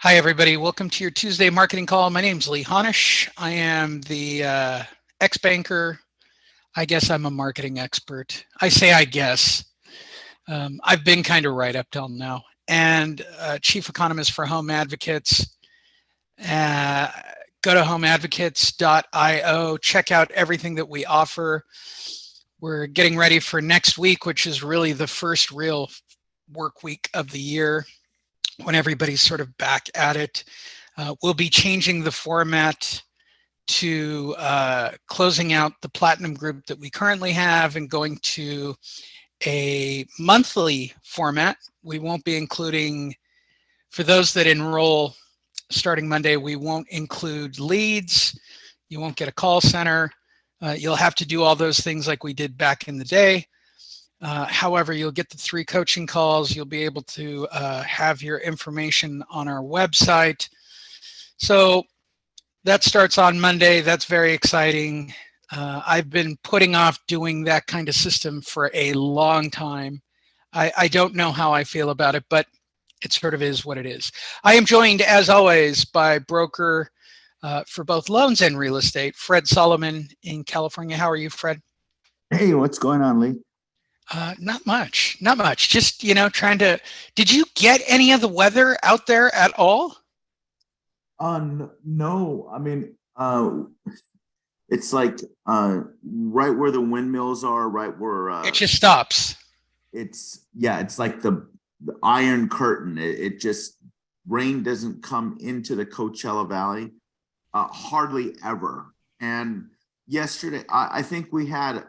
Hi, everybody. Welcome to your Tuesday marketing call. My name's Lee Honish. I am the ex-banker. I guess I'm a marketing expert. I say I guess. I've been kind of right up till now. And chief economist for Home Advocates. Uh, Go to homeadvocates.io. Check out everything that we offer. We're getting ready for next week, which is really the first real work week of the year, when everybody's sort of back at it. We'll be changing the format to closing out the platinum group that we currently have and going to a monthly format. We won't be including, for those that enroll starting Monday, we won't include leads. You won't get a call center. You'll have to do all those things like we did back in the day. However, you'll get the 3 coaching calls. You'll be able to have your information on our website. So that starts on Monday. That's very exciting. I've been putting off doing that kind of system for a long time. I don't know how I feel about it, but it sort of is what it is. I am joined, as always, by broker for both loans and real estate, Fred Solomon in California. How are you, Fred? Hey, what's going on, Lee? Not much. Just, trying to, did you get any of the weather out there at all? No, it's like right where the windmills are, right where It just stops. it's like the Iron Curtain. It just rain doesn't come into the Coachella Valley hardly ever. And yesterday, I think we had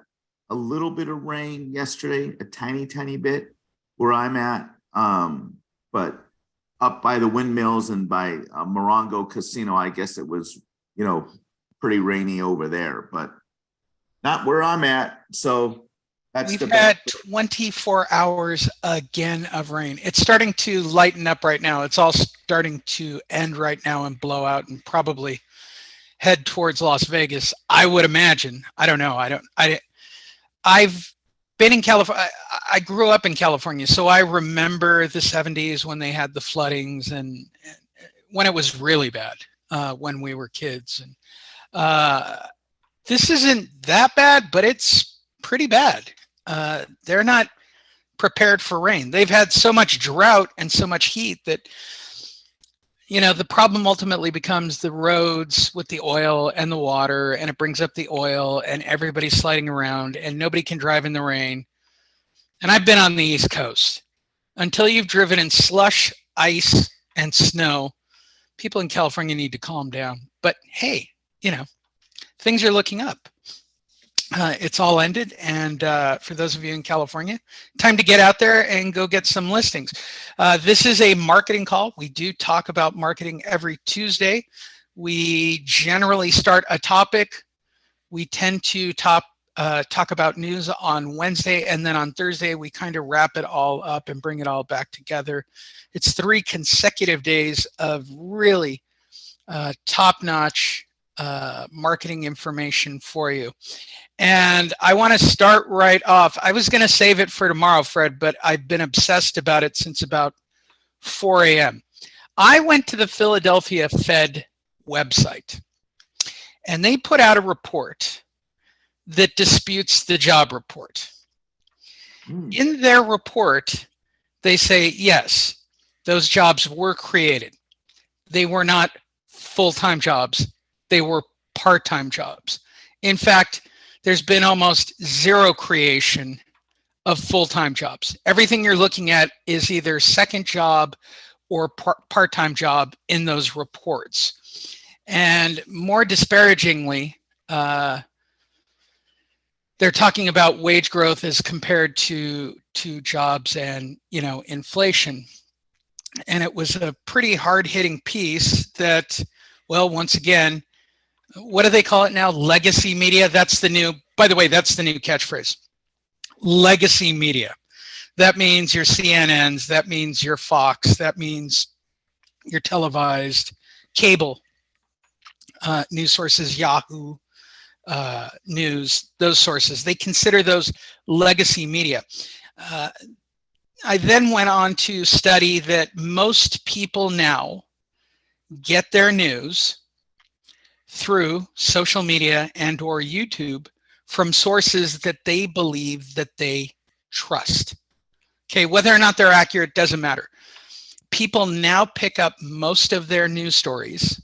a little bit of rain yesterday, a tiny bit where I'm at, but up by the windmills and by Morongo Casino, I guess it was, pretty rainy over there, but not where I'm at. So that's We've the had best. 24 hours again of rain. It's starting to lighten up right now. It's all starting to end right now and blow out and probably head towards Las Vegas, I would imagine. I don't know. I've been in California. I grew up in California, so I remember the 70s when they had the floodings and when it was really bad when we were kids. And this isn't that bad, but it's pretty bad. They're not prepared for rain. They've had so much drought and so much heat that, the problem ultimately becomes the roads with the oil and the water, and it brings up the oil and everybody's sliding around and nobody can drive in the rain. And I've been on the East Coast. Until you've driven in slush, ice, and snow, people in California need to calm down. But hey, things are looking up. It's all ended. And for those of you in California, time to get out there and go get some listings. This is a marketing call. We do talk about marketing every Tuesday. We generally start a topic. We tend to talk about news on Wednesday, and then on Thursday, we kind of wrap it all up and bring it all back together. It's 3 consecutive days of really top-notch marketing information for you. And I want to start right off. I was going to save it for tomorrow, Fred, but I've been obsessed about it since about 4 a.m. I went to the Philadelphia Fed website, and they put out a report that disputes the job report. In their report, they say, yes, those jobs were created. They were not full-time jobs. They were part-time jobs. In fact, there's been almost zero creation of full-time jobs. Everything you're looking at is either second job or part-time job in those reports. And more disparagingly, they're talking about wage growth as compared to jobs and inflation. And it was a pretty hard-hitting piece that, well, once again, what do they call it now? Legacy media. That's the new catchphrase. Legacy media. That means your CNNs, that means your Fox, that means your televised cable news sources, Yahoo News, those sources. They consider those legacy media. I then went on to study that most people now get their news through social media and or YouTube from sources that they believe that they trust. Okay, whether or not they're accurate doesn't matter. People now pick up most of their news stories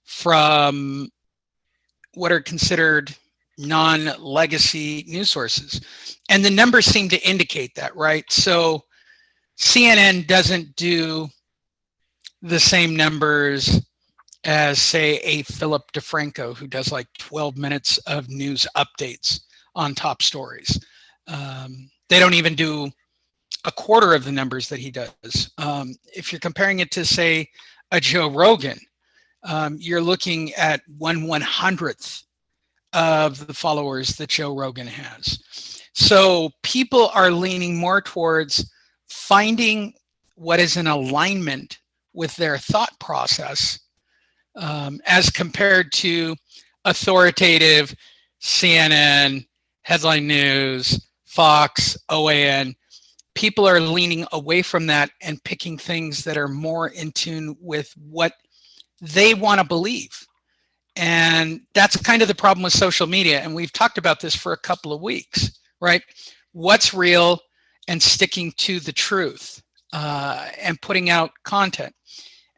from what are considered non-legacy news sources. And the numbers seem to indicate that, right? So CNN doesn't do the same numbers as, say, a Philip DeFranco, who does like 12 minutes of news updates on top stories. They don't even do a quarter of the numbers that he does. If you're comparing it to, say, a Joe Rogan, you're looking at 1/100th of the followers that Joe Rogan has. So people are leaning more towards finding what is in alignment with their thought process, as compared to authoritative CNN, headline news, Fox, OAN. People are leaning away from that and picking things that are more in tune with what they want to believe. And that's kind of the problem with social media. And we've talked about this for a couple of weeks, right? What's real and sticking to the truth, and putting out content.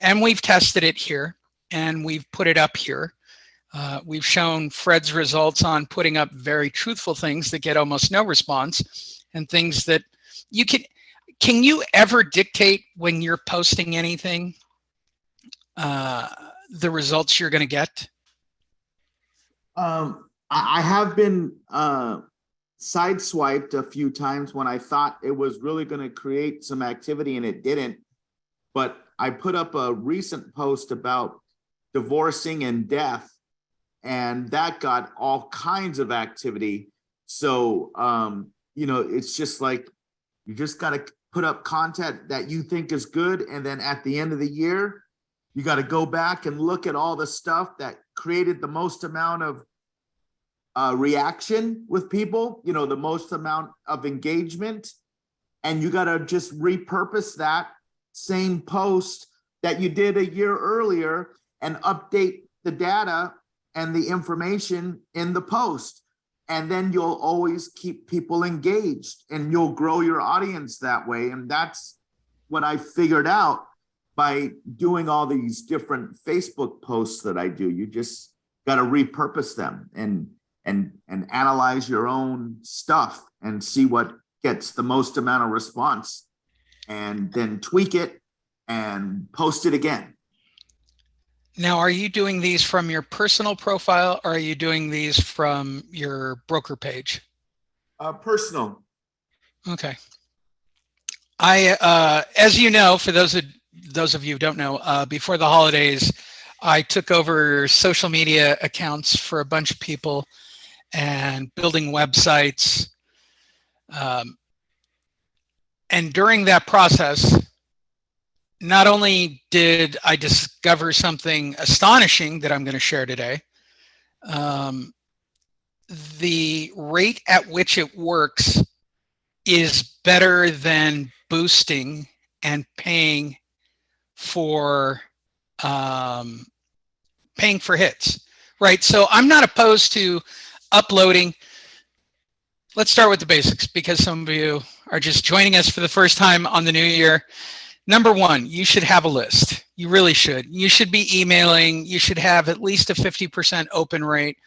And we've tested it here and we've put it up here. We've shown Fred's results on putting up very truthful things that get almost no response, and things that you can you ever dictate when you're posting anything, the results you're going to get? I have been sideswiped a few times when I thought it was really going to create some activity and it didn't. But I put up a recent post about divorcing and death, and that got all kinds of activity. So, it's just like, you just got to put up content that you think is good. And then at the end of the year, you got to go back and look at all the stuff that created the most amount of reaction with people, the most amount of engagement. And you got to just repurpose that same post that you did a year earlier and update the data and the information in the post. And then you'll always keep people engaged and you'll grow your audience that way. And that's what I figured out by doing all these different Facebook posts that I do. You just got to repurpose them and analyze your own stuff and see what gets the most amount of response, and then tweak it and post it again. Now, are you doing these from your personal profile, or are you doing these from your broker page? Personal. Okay. I, as you know, for those of you who don't know, before the holidays, I took over social media accounts for a bunch of people and building websites. And during that process, not only did I discover something astonishing that I'm going to share today, the rate at which it works is better than boosting and paying for hits, right? So I'm not opposed to uploading. Let's start with the basics, because some of you are just joining us for the first time on the new year. Number one, you should have a list. You really should. You should be emailing. You should have at least a 50% open rate.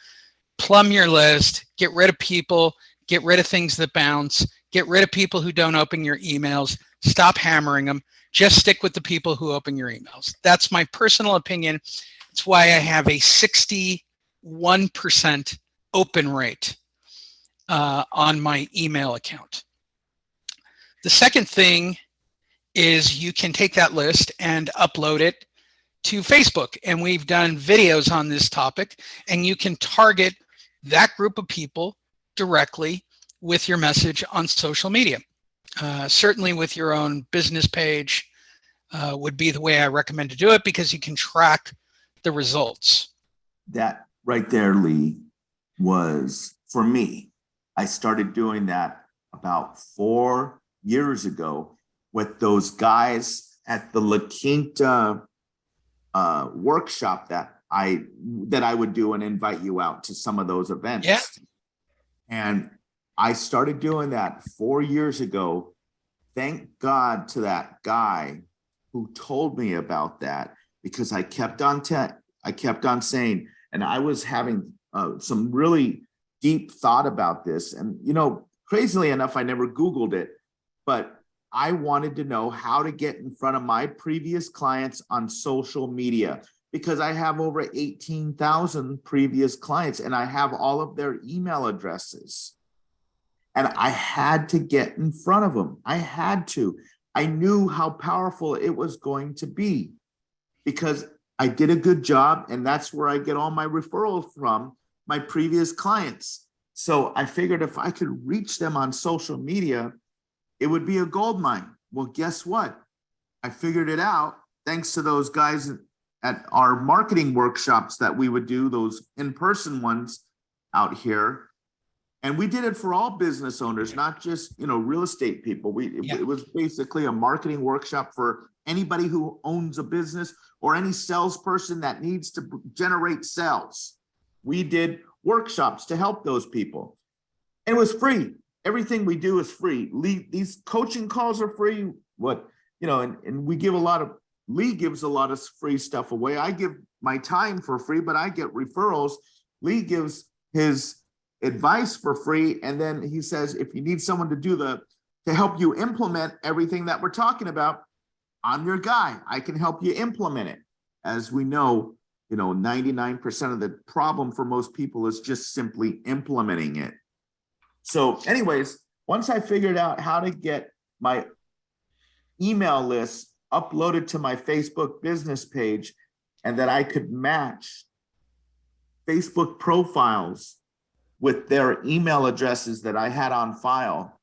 Plumb your list. Get rid of people. Get rid of things that bounce. Get rid of people who don't open your emails. Stop hammering them. Just stick with the people who open your emails. That's my personal opinion. It's why I have a 61% open rate on my email account. The second thing is you can take that list and upload it to Facebook. And we've done videos on this topic, and you can target that group of people directly with your message on social media. Certainly with your own business page would be the way I recommend to do it, because you can track the results. That right there, Lee, was for me. I started doing that about 4 years ago with those guys at the La Quinta workshop that I would do and invite you out to some of those events. Yeah. And I started doing that 4 years ago. Thank God to that guy who told me about that, because I kept on saying, and I was having some really deep thought about this. And, crazily enough, I never Googled it, but I wanted to know how to get in front of my previous clients on social media, because I have over 18,000 previous clients and I have all of their email addresses. And I had to get in front of them. I had to. I knew how powerful it was going to be because I did a good job, and that's where I get all my referrals from, my previous clients. So I figured if I could reach them on social media, it would be a gold mine. Well, guess what? I figured it out thanks to those guys at our marketing workshops that we would do, those in-person ones out here. And we did it for all business owners, not just, real estate people. It was basically a marketing workshop for anybody who owns a business or any salesperson that needs to generate sales. We did workshops to help those people. And it was free. Everything we do is free. These coaching calls are free. And we give Lee gives a lot of free stuff away. I give my time for free, but I get referrals. Lee gives his advice for free. And then he says, if you need someone to help you implement everything that we're talking about, I'm your guy. I can help you implement it. As we know, 99% of the problem for most people is just simply implementing it. So anyways, once I figured out how to get my email list uploaded to my Facebook business page and that I could match Facebook profiles with their email addresses that I had on file,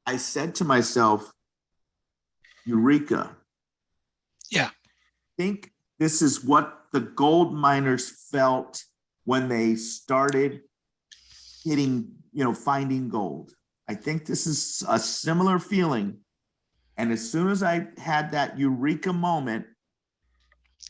I said to myself, Eureka. Yeah. I think this is what the gold miners felt when they started hitting, finding gold. I think this is a similar feeling. And as soon as I had that Eureka moment,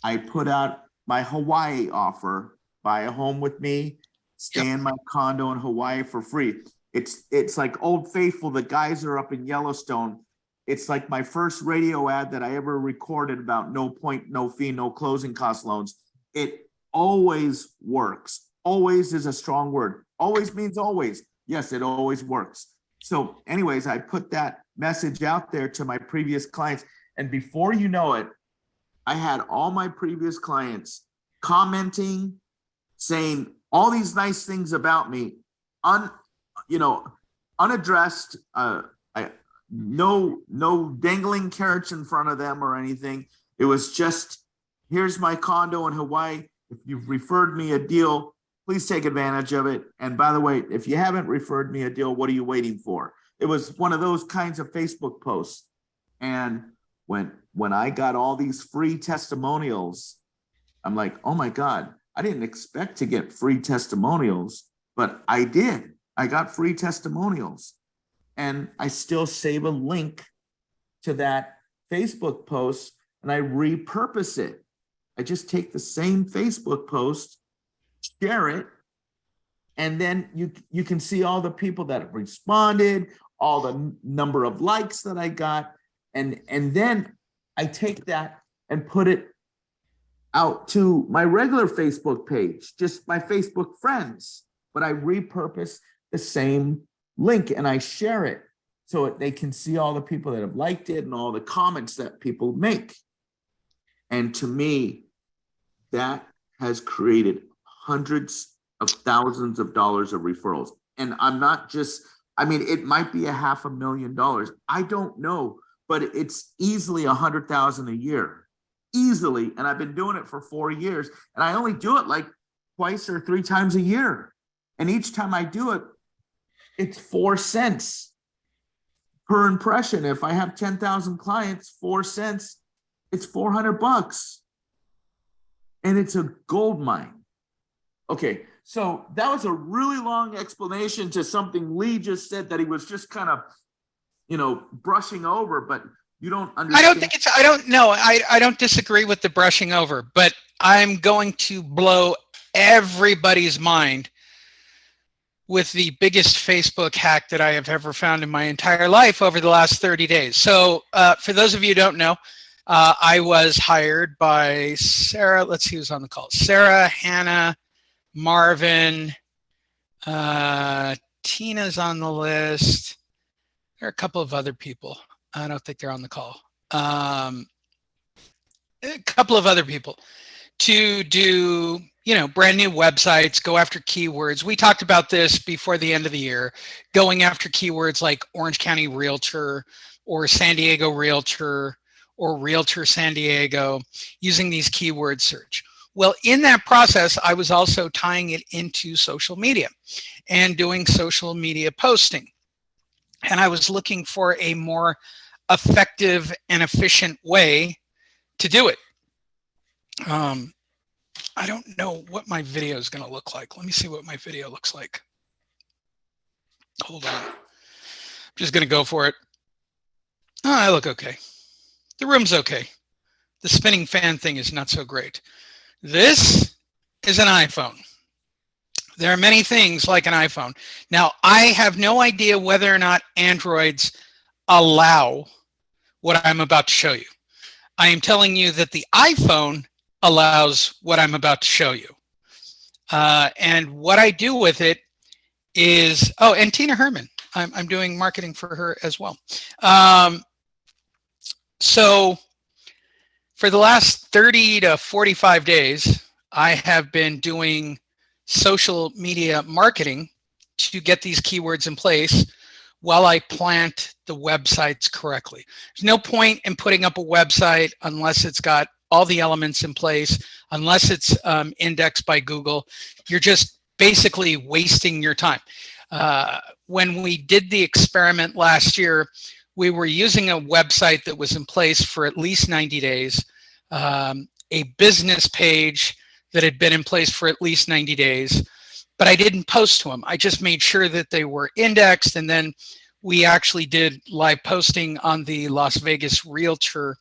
I put out my Hawaii offer, buy a home with me, stay in my condo in Hawaii for free. It's like Old Faithful, the guys are up in Yellowstone. It's like my first radio ad that I ever recorded about no point, no fee, no closing cost loans. It always works. Always is a strong word. Always means always. Yes, it always works. So anyways, I put that message out there to my previous clients. And before you know it, I had all my previous clients commenting, saying all these nice things about me, unaddressed, no dangling carrots in front of them or anything. It was just, here's my condo in Hawaii. If you've referred me a deal, please take advantage of it. And by the way, if you haven't referred me a deal, what are you waiting for? It was one of those kinds of Facebook posts. And when I got all these free testimonials, I'm like, oh my God, I didn't expect to get free testimonials, but I did. I got free testimonials. And I still save a link to that Facebook post and I repurpose it. I just take the same Facebook post, share it, and then you can see all the people that have responded, all the number of likes that I got, and then I take that and put it out to my regular Facebook page, just my Facebook friends, but I repurpose the same link and I share it so they can see all the people that have liked it and all the comments that people make. And to me, that has created hundreds of thousands of dollars of referrals. And I'm not just, it might be $500,000. I don't know, but it's easily 100,000 a year, easily. And I've been doing it for 4 years and I only do it like twice or 3 times a year. And each time I do it, it's 4 cents per impression. If I have 10,000 clients, 4 cents, it's $400. And it's a gold mine. Okay, so that was a really long explanation to something Lee just said that he was just kind of, brushing over. But You don't I understand. don't think it's, I don't know. I don't disagree with the brushing over, but I'm going to blow everybody's mind with the biggest Facebook hack that I have ever found in my entire life over the last 30 days. So for those of you who don't know, I was hired by Sarah. Let's see who's on the call. Sarah, Hannah, Marvin, Tina's on the list. There are a couple of other people. I don't think they're on the call. A couple of other people to do, brand new websites, go after keywords. We talked about this before the end of the year, going after keywords like Orange County Realtor or San Diego Realtor or Realtor San Diego, using these keyword search. Well, in that process, I was also tying it into social media and doing social media posting. And I was looking for a more effective and efficient way to do it. I don't know what my video is going to look like. Let me see what my video looks like. Hold on. I'm just going to go for it. Oh, I look okay. The room's okay. The spinning fan thing is not so great. This is an iPhone. There are many things like an iPhone. Now, I have no idea whether or not Androids allow what I'm about to show you. I am telling you that the iPhone allows what I'm about to show you. And what I do with it is, and Tina Herman, I'm doing marketing for her as well. So for the last 30 to 45 days, I have been doing social media marketing to get these keywords in place while I plant the websites correctly. There's no point in putting up a website unless it's got all the elements in place, unless it's indexed by Google. You're just basically wasting your time. When we did the experiment last year, we were using a website that was in place for at least 90 days, a business page that had been in place for at least 90 days, but I didn't post to them. I just made sure that they were indexed, and then we actually did live posting on the Las Vegas Realtor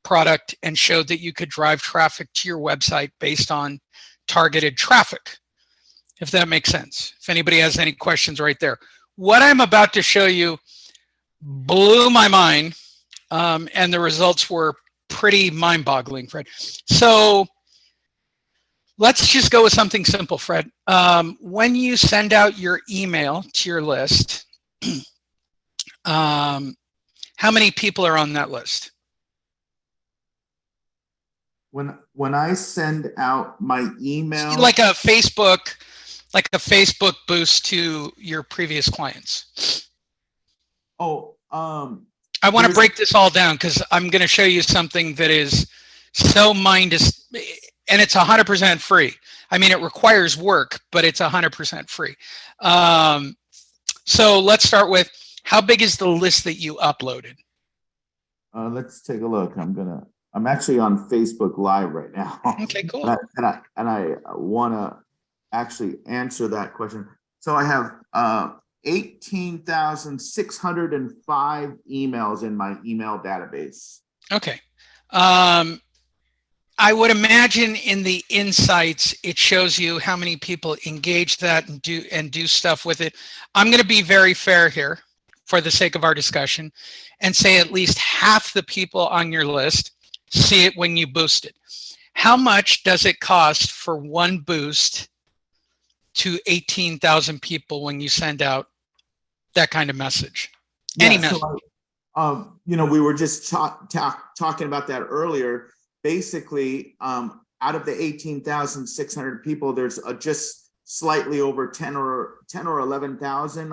product and showed that you could drive traffic to your website based on targeted traffic, if that makes sense. If anybody has any questions right there. What I'm about to show you blew my mind, and the results were pretty mind-boggling, Fred. So let's just go with something simple, Fred. When you send out your email to your list, how many people are on that list? When I send out my email, like a Facebook boost to your previous clients. I want to break this all down because I'm going to show you something that is so and it's 100% free. I mean, it requires work, but it's 100% free. So let's start with, how big is the list that you uploaded? Let's take a look. I'm actually on Facebook Live right now. Okay, cool. And I want to actually answer that question. So I have 18,605 emails in my email database. Okay. I would imagine in the insights, it shows you how many people engage that and do stuff with it. I'm going to be very fair here for the sake of our discussion and say at least half the people on your list see it when you boost it. How much does it cost for one boost to 18,000 people when you send out that kind of message? Any message. So, we were just talking about that earlier. Basically, out of the 18,600 people, there's just slightly over 10 or 11,000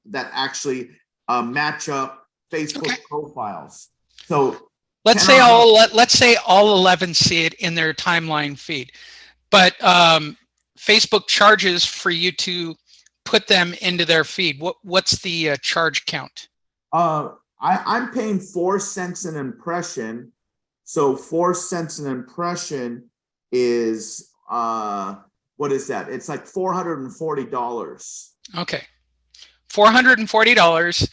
that actually match up Facebook profiles. So let's say all 11 see it in their timeline feed, but Facebook charges for you to put them into their feed. What's the charge count? I'm paying 4 cents an impression. So 4 cents an impression is what is that? It's like $440. Okay, $440,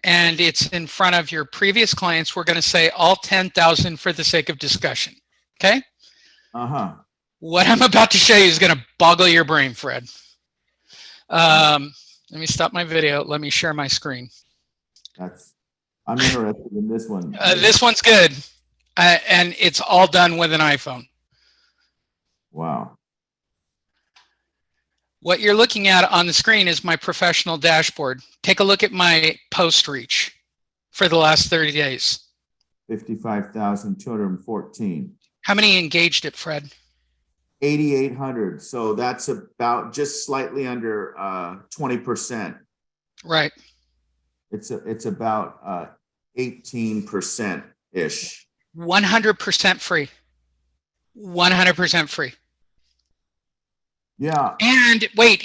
and it's in front of your previous clients, we're going to say all 10,000 for the sake of discussion. Okay? What I'm about to show you is going to boggle your brain, Fred. Let me stop my video. Let me share my screen. I'm interested in this one. This one's good. And it's all done with an iPhone. Wow. What you're looking at on the screen is my professional dashboard. Take a look at my post reach for the last 30 days. 55,214. How many engaged it, Fred? 8,800. So that's about just slightly under 20%. Right. It's about 18% ish. 100% free. 100% free. Yeah. And wait,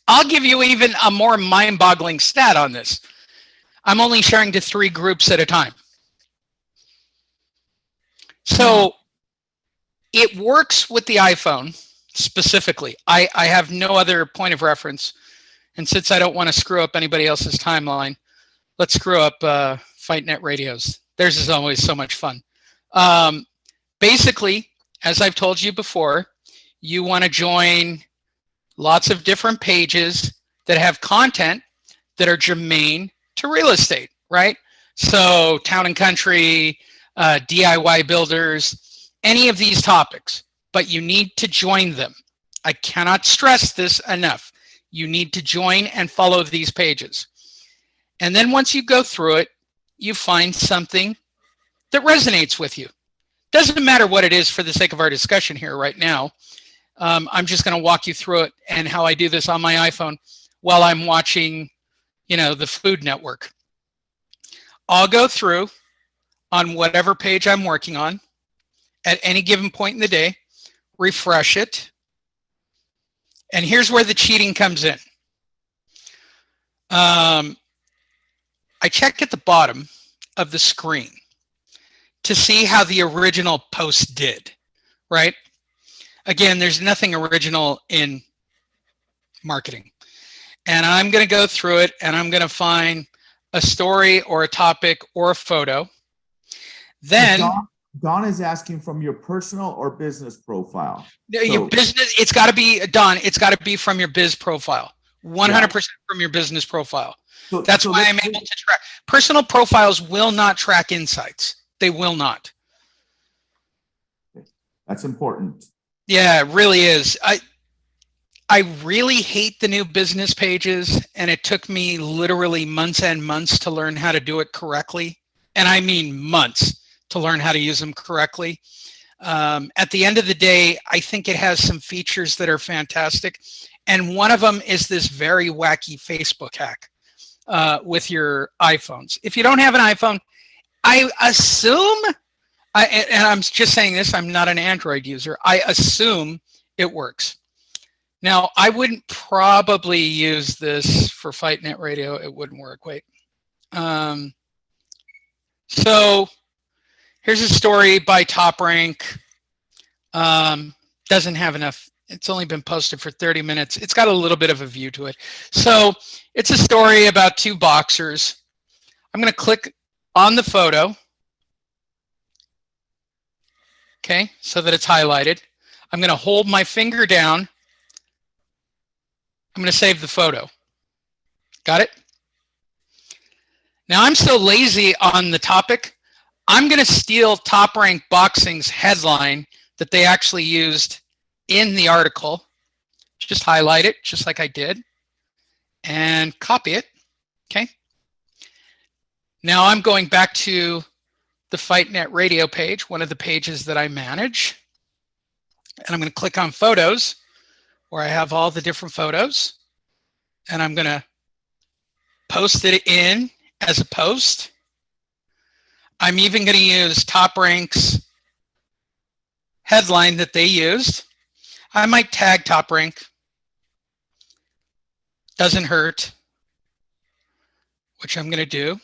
I'll give you even a more mind-boggling stat on this. I'm only sharing to 3 groups at a time. So it works with the iPhone specifically. I have no other point of reference. And since I don't want to screw up anybody else's timeline, let's screw up FightNet Radios. Theirs is always so much fun. Basically, as I've told you before, you want to join lots of different pages that have content that are germane to real estate, right? So Town and Country, DIY builders, any of these topics, but you need to join them. I cannot stress this enough. You need to join and follow these pages. And then once you go through it, you find something that resonates with you. Doesn't matter what it is for the sake of our discussion here right now. I'm just going to walk you through it and how I do this on my iPhone while I'm watching, the Food Network. I'll go through on whatever page I'm working on at any given point in the day, refresh it. And here's where the cheating comes in. I check at the bottom of the screen to see how the original post did, right? Again, there's nothing original in marketing. And I'm going to go through it and I'm going to find a story or a topic or a photo. Then Don is asking from your personal or business profile. Your business, it's got to be, Don, it's got to be from your biz profile. 100% from your business profile. That's why I'm able to track. Personal profiles will not track insights. They will not. That's important. Yeah, it really is. I really hate the new business pages, and it took me literally months and months to learn how to do it correctly. And I mean months to learn how to use them correctly. At the end of the day, I think it has some features that are fantastic. And one of them is this very wacky Facebook hack with your iPhones. If you don't have an iPhone, I assume, and I'm just saying this, I'm not an Android user, I assume it works. Now, I wouldn't probably use this for FightNet Radio. It wouldn't work. Wait. So here's a story by Top Rank. Doesn't have enough. It's only been posted for 30 minutes. It's got a little bit of a view to it. So it's a story about 2 boxers. I'm going to click on the photo. Okay, so that it's highlighted. I'm going to hold my finger down. I'm going to save the photo. Got it? Now I'm so lazy on the topic, I'm going to steal Top Rank Boxing's headline that they actually used in the article. Just highlight it, just like I did, and copy it. Okay. Now I'm going back to the FightNet Radio page, one of the pages that I manage. And I'm going to click on photos where I have all the different photos. And I'm going to post it in as a post. I'm even going to use Top Rank's headline that they used. I might tag Top Rank. Doesn't hurt, which I'm going to do.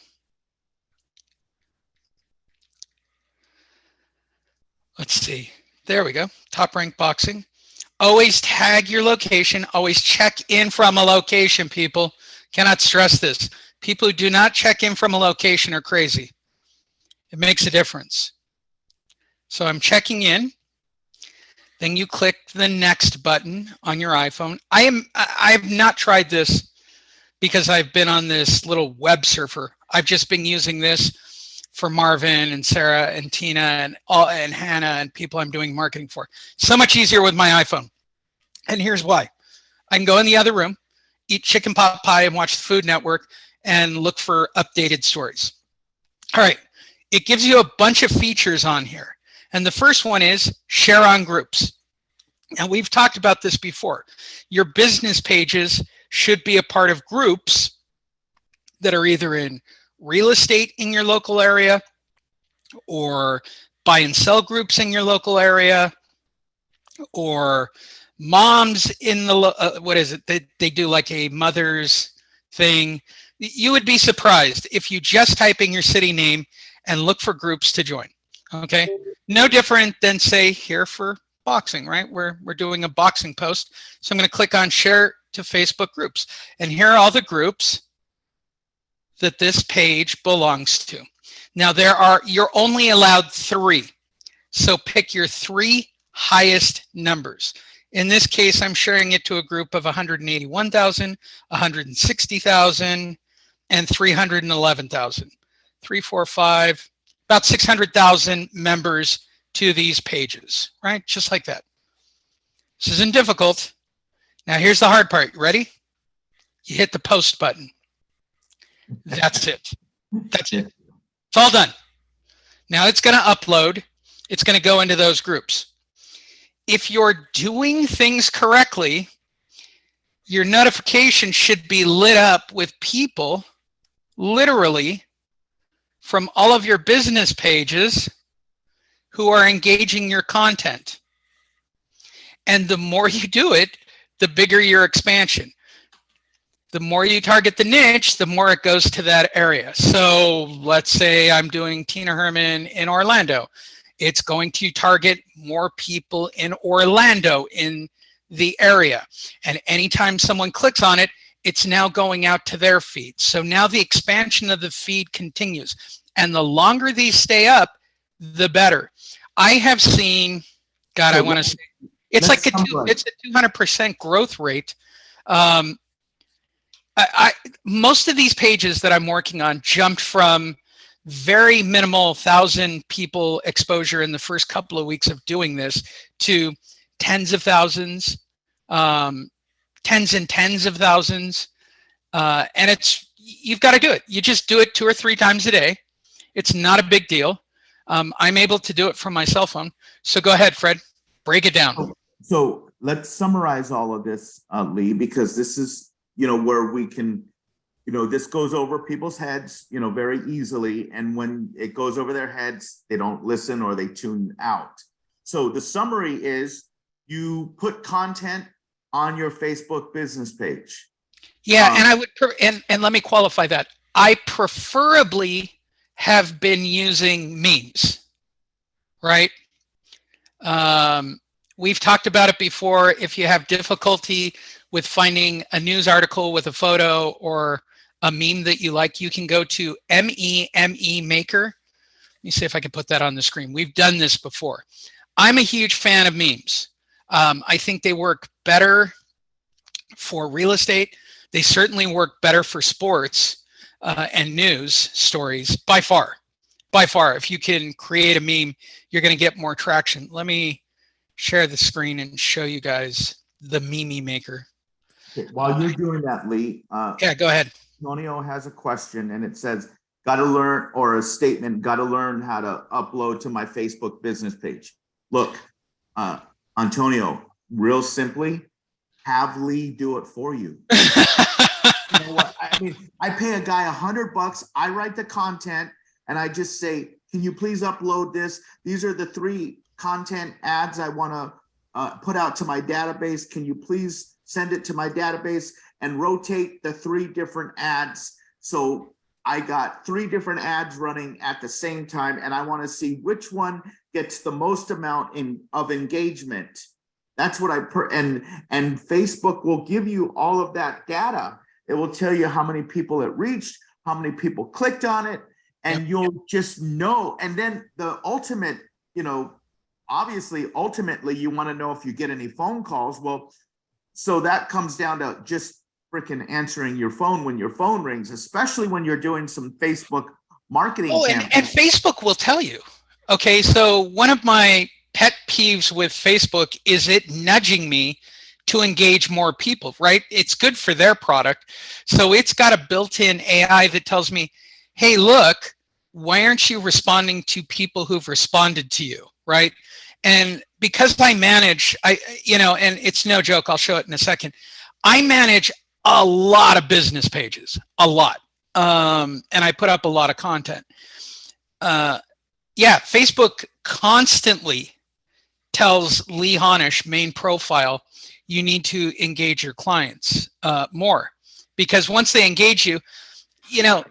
Let's see. There we go. Top Rank Boxing. Always tag your location. Always check in from a location, people. Cannot stress this. People who do not check in from a location are crazy. It makes a difference. So I'm checking in. Then you click the next button on your iPhone. I've not tried this because I've been on this little web surfer. I've just been using this for Marvin and Sarah and Tina and Hannah and people I'm doing marketing for. So much easier with my iPhone. And here's why. I can go in the other room, eat chicken pot pie and watch the Food Network and look for updated stories. All right, it gives you a bunch of features on here. And the first one is share on groups. And we've talked about this before. Your business pages should be a part of groups that are either in real estate in your local area or buy and sell groups in your local area or moms in the, what is it? They do like a mother's thing. You would be surprised if you just type in your city name and look for groups to join. Okay, no different than say here for boxing, right? We're doing a boxing post. So I'm going to click on share to Facebook groups. And here are all the groups that this page belongs to. Now you're only allowed 3. So pick your 3 highest numbers. In this case, I'm sharing it to a group of 181,000, 160,000, and 311,000. 3, 4, 5, about 600,000 members to these pages, right? Just like that. This isn't difficult. Now here's the hard part. You ready? You hit the post button. That's it. That's it. It's all done. Now it's going to upload. It's going to go into those groups. If you're doing things correctly, your notification should be lit up with people, literally, from all of your business pages who are engaging your content. And the more you do it, the bigger your expansion. The more you target the niche, the more it goes to that area. So let's say I'm doing Tina Herman in Orlando. It's going to target more people in Orlando in the area. And anytime someone clicks on it, it's now going out to their feed. So now the expansion of the feed continues. And the longer these stay up, the better. I have seen, God, so I want to say, it's like it's a 200% growth rate. Most of these pages that I'm working on jumped from very minimal 1,000 people exposure in the first couple of weeks of doing this to tens of thousands, tens and tens of thousands. And you've got to do it. You just do it 2 or 3 times a day. It's not a big deal. I'm able to do it from my cell phone. So go ahead, Fred, break it down. So let's summarize all of this, Lee, because this is, where we can, this goes over people's heads, very easily. And when it goes over their heads, they don't listen or they tune out. So the summary is you put content on your Facebook business page. Yeah, and I would, and let me qualify that. I preferably have been using memes, right? We've talked about it before. If you have difficulty with finding a news article with a photo or a meme that you like, you can go to MEME Maker. Let me see if I can put that on the screen. We've done this before. I'm a huge fan of memes. I think they work better for real estate. They certainly work better for sports and news stories by far. By far, if you can create a meme, you're going to get more traction. Let me share the screen and show you guys the MEME Maker. Okay, while you're doing that, Lee. Yeah, go ahead. Antonio has a question and it says, got to learn, or a statement, got to learn how to upload to my Facebook business page. Look, Antonio, real simply, have Lee do it for you. You know what? I mean, I pay a guy $100. I write the content and I just say, can you please upload this? These are the 3 content ads I want to put out to my database. Can you please send it to my database and rotate the 3 different ads? So I got 3 different ads running at the same time, and I want to see which one gets the most amount of engagement. That's what and Facebook will give you all of that data. It will tell you how many people it reached, how many people clicked on it, and Yep. you'll just know. And then the ultimate, obviously, ultimately, you want to know if you get any phone calls. Well, so that comes down to just freaking answering your phone when your phone rings, especially when you're doing some Facebook marketing Oh, and campaigns. Facebook will tell you. Okay, so one of my pet peeves with Facebook is it nudging me to engage more people, right? It's good for their product. So it's got a built-in AI that tells me, hey, look, why aren't you responding to people who've responded to you, right? And because I manage, and it's no joke, I'll show it in a second. I manage a lot of business pages, a lot. And I put up a lot of content. Facebook constantly tells Lee Honish, main profile, you need to engage your clients more, because once they engage you,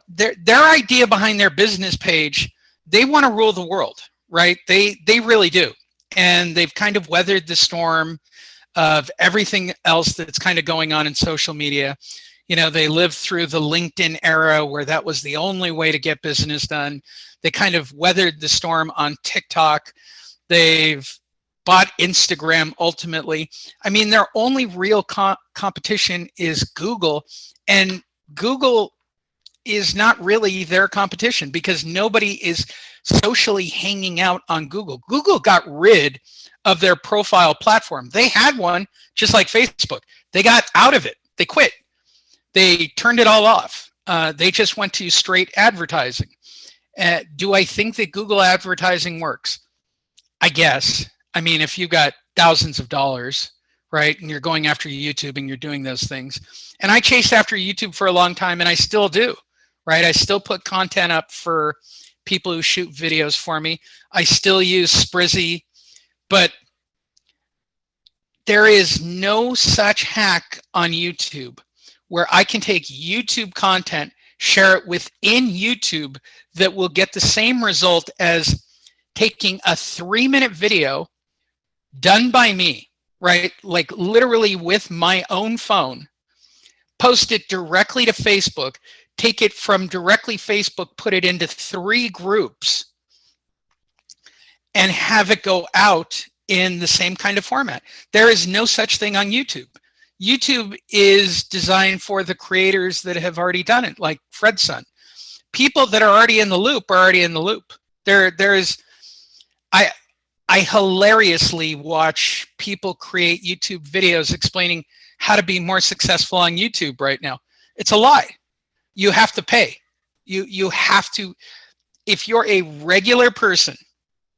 their idea behind their business page, they want to rule the world, right? They really do, and they've kind of weathered the storm of everything else that's kind of going on in social media. They lived through the LinkedIn era where that was the only way to get business done. They kind of weathered the storm on TikTok. They've bought Instagram ultimately. I mean, their only real competition is Google, and Google is not really their competition because nobody is socially hanging out on Google. Google got rid of their profile platform. They had one just like Facebook. They got out of it. They quit. They turned it all off. They just went to straight advertising. Do I think that Google advertising works? I guess. I mean, if you got thousands of dollars, right, and you're going after YouTube and you're doing those things. And I chased after YouTube for a long time, and I still do, right? I still put content up for people who shoot videos for me. I still use Sprizzy, but there is no such hack on YouTube where I can take YouTube content, share it within YouTube that will get the same result as taking a 3-minute video done by me, right? Like literally with my own phone, post it directly to Facebook, take it from directly Facebook, put it into 3 groups, and have it go out in the same kind of format. There is no such thing on YouTube. YouTube is designed for the creators that have already done it, like Fred's son. People that are already in the loop are already in the loop. I hilariously watch people create YouTube videos explaining how to be more successful on YouTube right now. It's a lie. You have to pay. You have to, if you're a regular person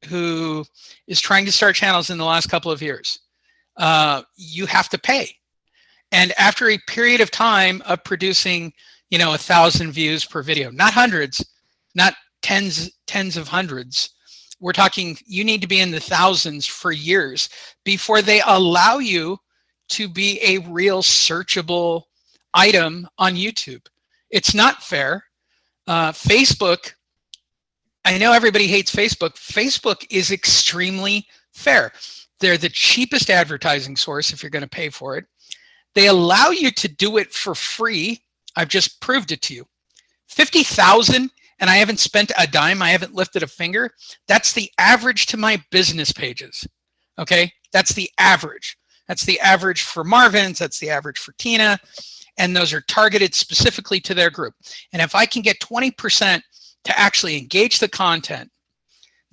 who is trying to start channels in the last couple of years, you have to pay. And after a period of time of producing, 1,000 views per video, not hundreds, not tens of hundreds, we're talking, you need to be in the thousands for years before they allow you to be a real searchable item on YouTube. It's not fair. Facebook, I know everybody hates Facebook. Facebook is extremely fair. They're the cheapest advertising source if you're going to pay for it. They allow you to do it for free. I've just proved it to you. 50,000, and I haven't spent a dime. I haven't lifted a finger. That's the average to my business pages. Okay, that's the average. That's the average for Marvin's. That's the average for Tina, and those are targeted specifically to their group. And if I can get 20% to actually engage the content,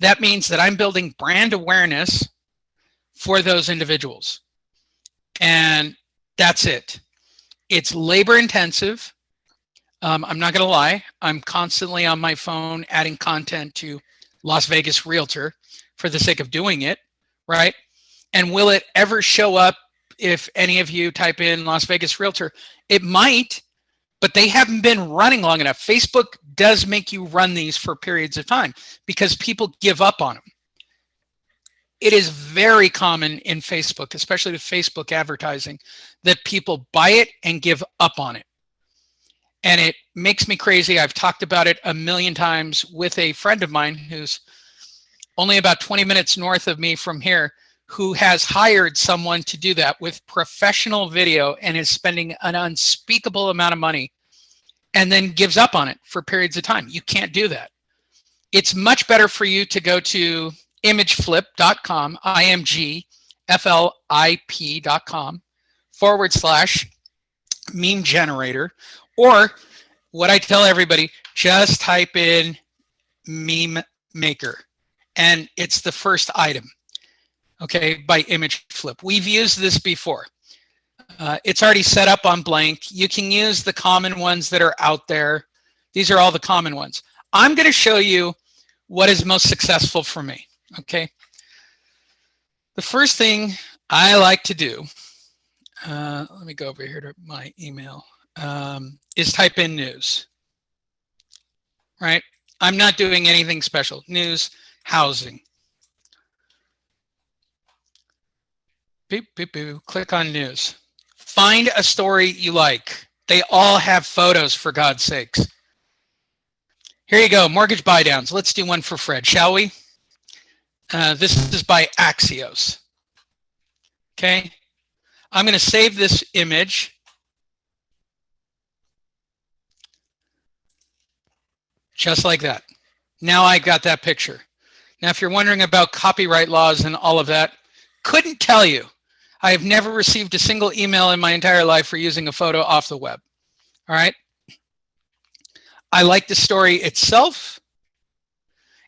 that means that I'm building brand awareness for those individuals. And that's it. It's labor intensive. I'm not going to lie. I'm constantly on my phone adding content to Las Vegas Realtor for the sake of doing it, right? And will it ever show up if any of you type in Las Vegas Realtor? It might, but they haven't been running long enough. Facebook does make you run these for periods of time because people give up on them. It is very common in Facebook, especially with Facebook advertising, that people buy it and give up on it. And it makes me crazy. I've talked about it a million times with a friend of mine who's only about 20 minutes north of me from here, who has hired someone to do that with professional video and is spending an unspeakable amount of money. and then gives up on it for periods of time. You can't do that. It's much better for you to go to imageflip.com, imgflip.com/meme generator, or what I tell everybody, just type in meme maker, and it's the first item, okay, by ImageFlip. We've used this before. It's already set up on blank. You can use the common ones that are out there. These are all the common ones. I'm going to show you what is most successful for me, okay? The first thing I like to do, let me go over here to my email, is type in news, right? I'm not doing anything special. News, housing. Beep, beep, beep. Click on news. Find a story you like. They all have photos, for God's sakes. Here you go, mortgage buy downs. Let's do one for Fred, shall we? This is by Axios. Okay, I'm going to save this image. Just like that. Now I got that picture. Now, if you're wondering about copyright laws and all of that, couldn't tell you. I have never received a single email in my entire life for using a photo off the web. All right. I like the story itself.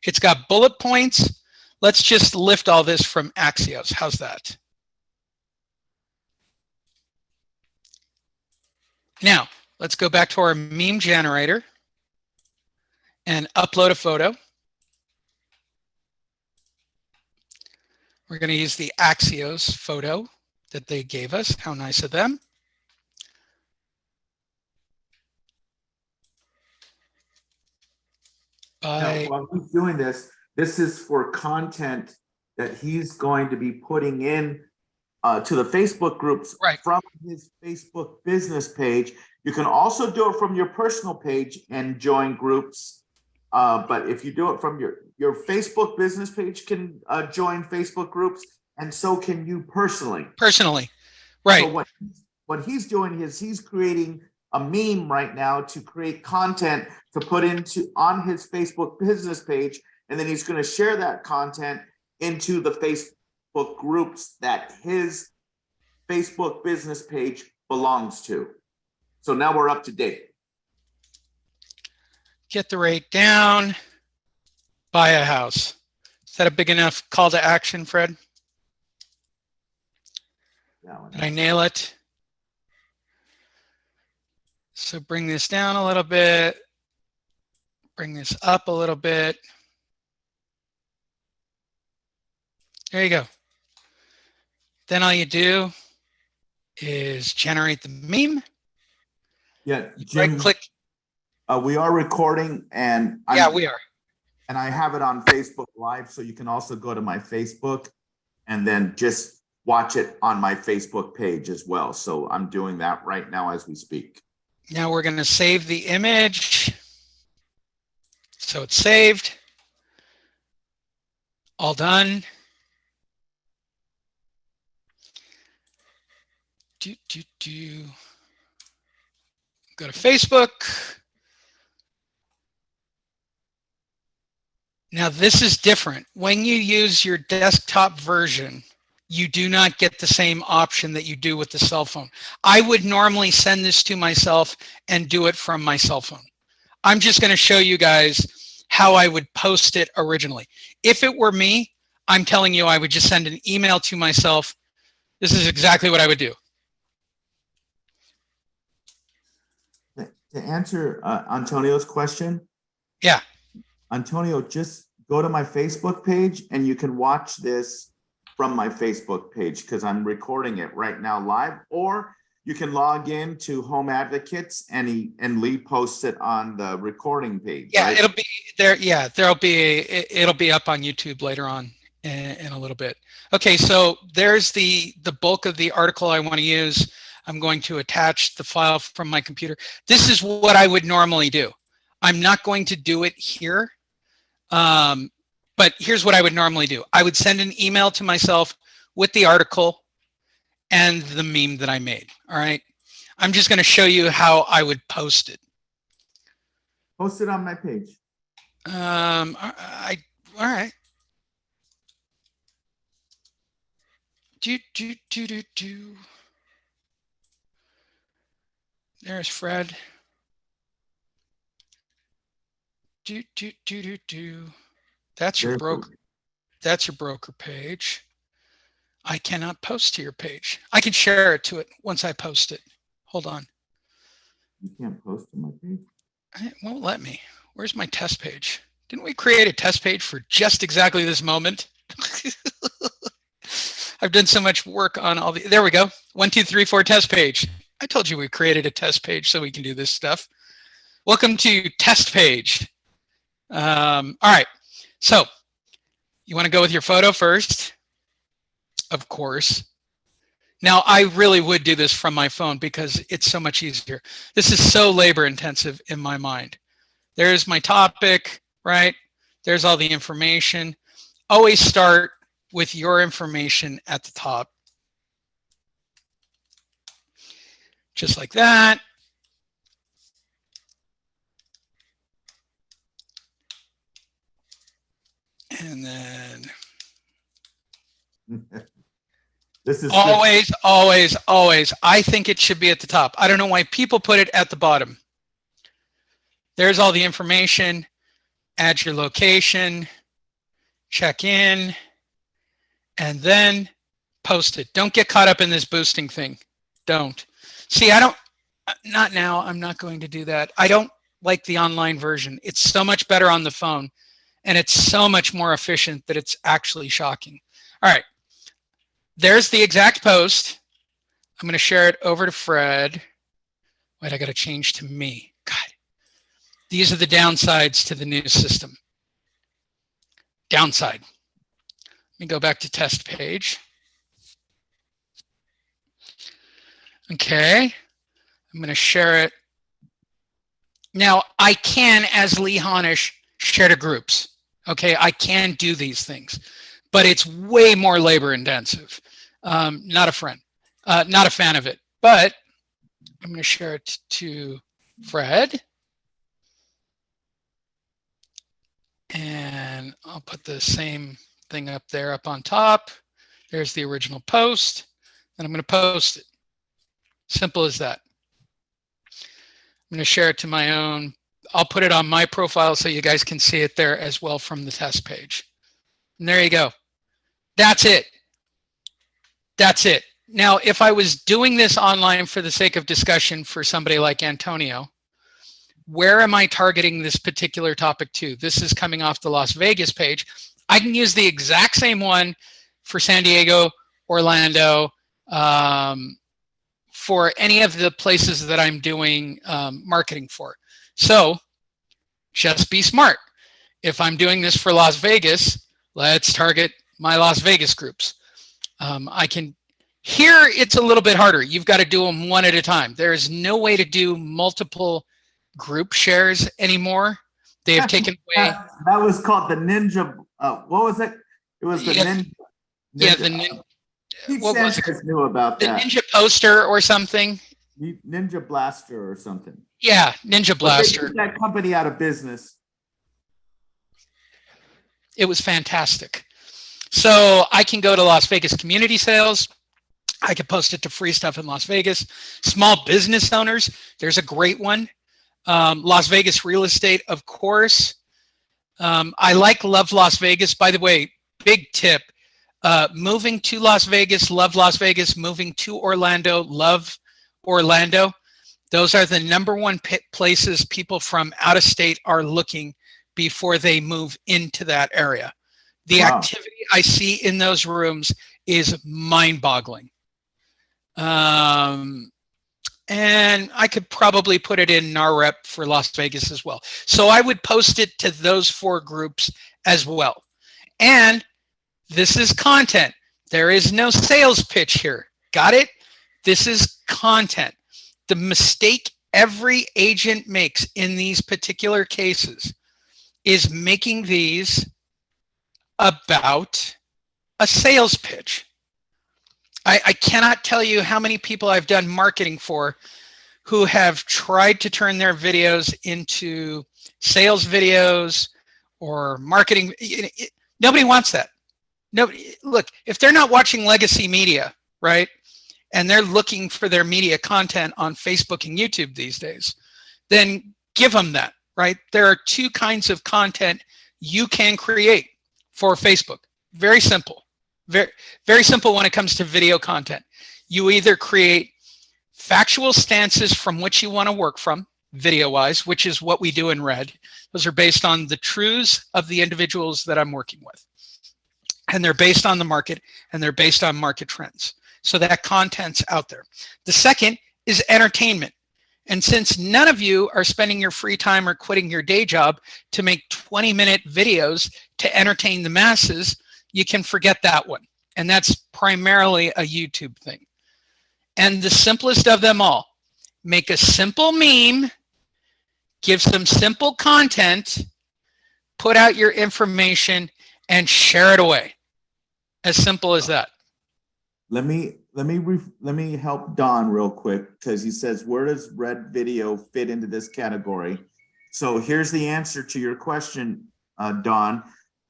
It's got bullet points. Let's just lift all this from Axios. How's that? Now, let's go back to our meme generator and upload a photo. We're going to use the Axios photo that they gave us. How nice of them. Now, while he's doing this, this is for content that he's going to be putting in to the Facebook groups from his Facebook business page. You can also do it from your personal page and join groups. But if you do it from your Facebook business page can join Facebook groups, and so can you personally. Personally, right. So what he's doing is he's creating a meme right now to create content to put on his Facebook business page, and then he's going to share that content into the Facebook groups that his Facebook business page belongs to. So now we're up to date. Get the rate down, buy a house. Is that a big enough call to action, Fred? Did I nail it? So bring this down a little bit, bring this up a little bit. There you go. Then all you do is generate the meme. Yeah, Jim, right click. We are recording, and we are. And I have it on Facebook Live, so you can also go to my Facebook and then just watch it on my Facebook page as well. So I'm doing that right now as we speak. Now we're going to save the image. So it's saved. All done. Go to Facebook. Now this is different. When you use your desktop version, you do not get the same option that you do with the cell phone. I would normally send this to myself and do it from my cell phone. I'm just going to show you guys how I would post it originally. If it were me, I'm telling you, I would just send an email to myself. This is exactly what I would do. To answer Antonio's question. Yeah. Antonio, just go to my Facebook page and you can watch this from my Facebook page because I'm recording it right now live, or you can log in to Home Advocates and Lee posts it on the recording page. Yeah, right? It'll be there. Yeah, it'll be up on YouTube later on in a little bit. Okay, so there's the bulk of the article I want to use. I'm going to attach the file from my computer. This is what I would normally do. I'm not going to do it here. But here's what I would normally do. I would send an email to myself with the article and the meme that I made. All right. I'm just going to show you how I would post it. Post it on my page. All right. Do. There's Fred. Do. That's your broker. That's your broker page. I cannot post to your page. I can share it to it once I post it. Hold on. You can't post to my page. It won't let me. Where's my test page? Didn't we create a test page for just exactly this moment? I've done so much work on all the, there we go. 1, 2, 3, 4 test page. I told you we created a test page so we can do this stuff. Welcome to test page. All right, so you want to go with your photo first, of course. Now, I really would do this from my phone because it's so much easier. This is so labor intensive in my mind. There's my topic, right? There's all the information. Always start with your information at the top. Just like that. And then This is always, always, always. I think it should be at the top. I don't know why people put it at the bottom. There's all the information. Add your location, check in, and then post it. Don't get caught up in this boosting thing. Don't. See, not now. I'm not going to do that. I don't like the online version. It's so much better on the phone, and it's so much more efficient that it's actually shocking. All right. There's the exact post. I'm going to share it over to Fred. Wait, I got to change to me. God. These are the downsides to the new system. Downside. Let me go back to test page. Okay. I'm going to share it. Now, I can, as Lee Honish, share to groups. Okay, I can do these things, but it's way more labor intensive. Not a friend, not a fan of it, but I'm going to share it to Fred. And I'll put the same thing up there up on top. There's the original post, and I'm going to post it. Simple as that. I'm going to share it to my own. I'll put it on my profile so you guys can see it there as well from the test page. And there you go. That's it. That's it. Now, if I was doing this online for the sake of discussion for somebody like Antonio, where am I targeting this particular topic to? This is coming off the Las Vegas page. I can use the exact same one for San Diego, Orlando, for any of the places that I'm doing marketing for. So just be smart. If I'm doing this for Las Vegas, let's target my Las Vegas groups. Here it's a little bit harder. You've got to do them one at a time. There is no way to do multiple group shares anymore. They have taken away. That was called the Ninja. What was it? It was the Ninja. Yeah, the Ninja. What was it? Knew about that. The Ninja Poster or something. Ninja Blaster or something. Yeah, Ninja Blaster. They put that company out of business. It was fantastic. So I can go to Las Vegas community sales. I could post it to free stuff in Las Vegas. Small business owners, there's a great one. Las Vegas real estate, of course. I love Las Vegas. By the way, big tip. Moving to Las Vegas, love Las Vegas. Moving to Orlando, love Orlando. Those are the #1 places people from out of state are looking before they move into that area. The activity I see in those rooms is mind-boggling. And I could probably put it in NAREP for Las Vegas as well. So I would post it to those 4 groups as well. And this is content. There is no sales pitch here. Got it? This is content. The mistake every agent makes in these particular cases is making these about a sales pitch. I cannot tell you how many people I've done marketing for who have tried to turn their videos into sales videos or marketing. Nobody wants that. Nobody, look, if they're not watching legacy media, right, and they're looking for their media content on Facebook and YouTube these days, then give them that, right? There are two kinds of content you can create for Facebook. Very simple. Very, very simple when it comes to video content. You either create factual stances from which you want to work from, video-wise, which is what we do in Red. Those are based on the truths of the individuals that I'm working with. And they're based on the market, and they're based on market trends. So that content's out there. The second is entertainment. And since none of you are spending your free time or quitting your day job to make 20-minute videos to entertain the masses, you can forget that one. And that's primarily a YouTube thing. And the simplest of them all, make a simple meme, give some simple content, put out your information, and share it away. As simple as that. Let me help Don real quick, because he says, where does Red Video fit into this category? So here's the answer to your question, Don.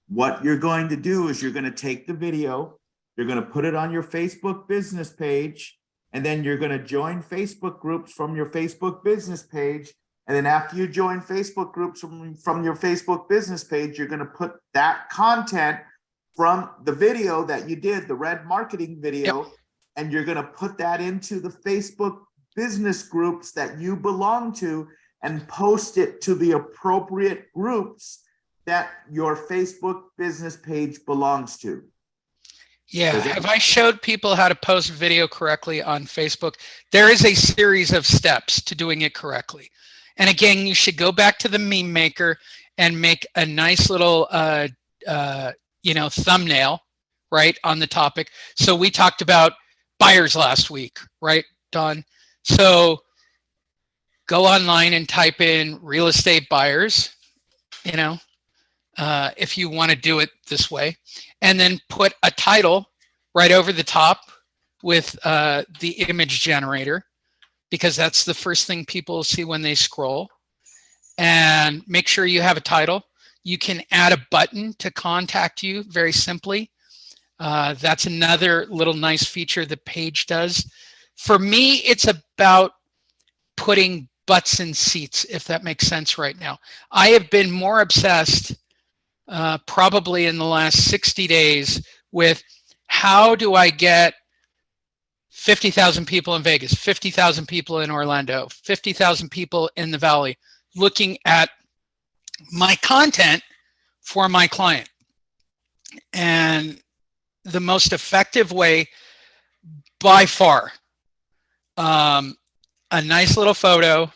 What you're going to do is you're going to take the video, you're going to put it on your Facebook business page, and then you're going to join Facebook groups from your Facebook business page. And then after you join Facebook groups from your Facebook business page, you're going to put that content from the video that you did, the Red marketing video, yep, and you're going to put that into the Facebook business groups that you belong to and post it to the appropriate groups that your Facebook business page belongs to. Yeah, have I showed people how to post video correctly on Facebook? There is a series of steps to doing it correctly. And again, you should go back to the meme maker and make a nice little thumbnail, right, on the topic. So we talked about buyers last week, right, Don? So go online and type in real estate buyers, if you want to do it this way, and then put a title right over the top with the image generator, because that's the first thing people see when they scroll. And make sure you have a title. You can add a button to contact you very simply. That's another little nice feature the page does. For me, it's about putting butts in seats, if that makes sense right now. I have been more obsessed probably in the last 60 days with how do I get 50,000 people in Vegas, 50,000 people in Orlando, 50,000 people in the Valley looking at my content for my client. And the most effective way by far, a nice little photo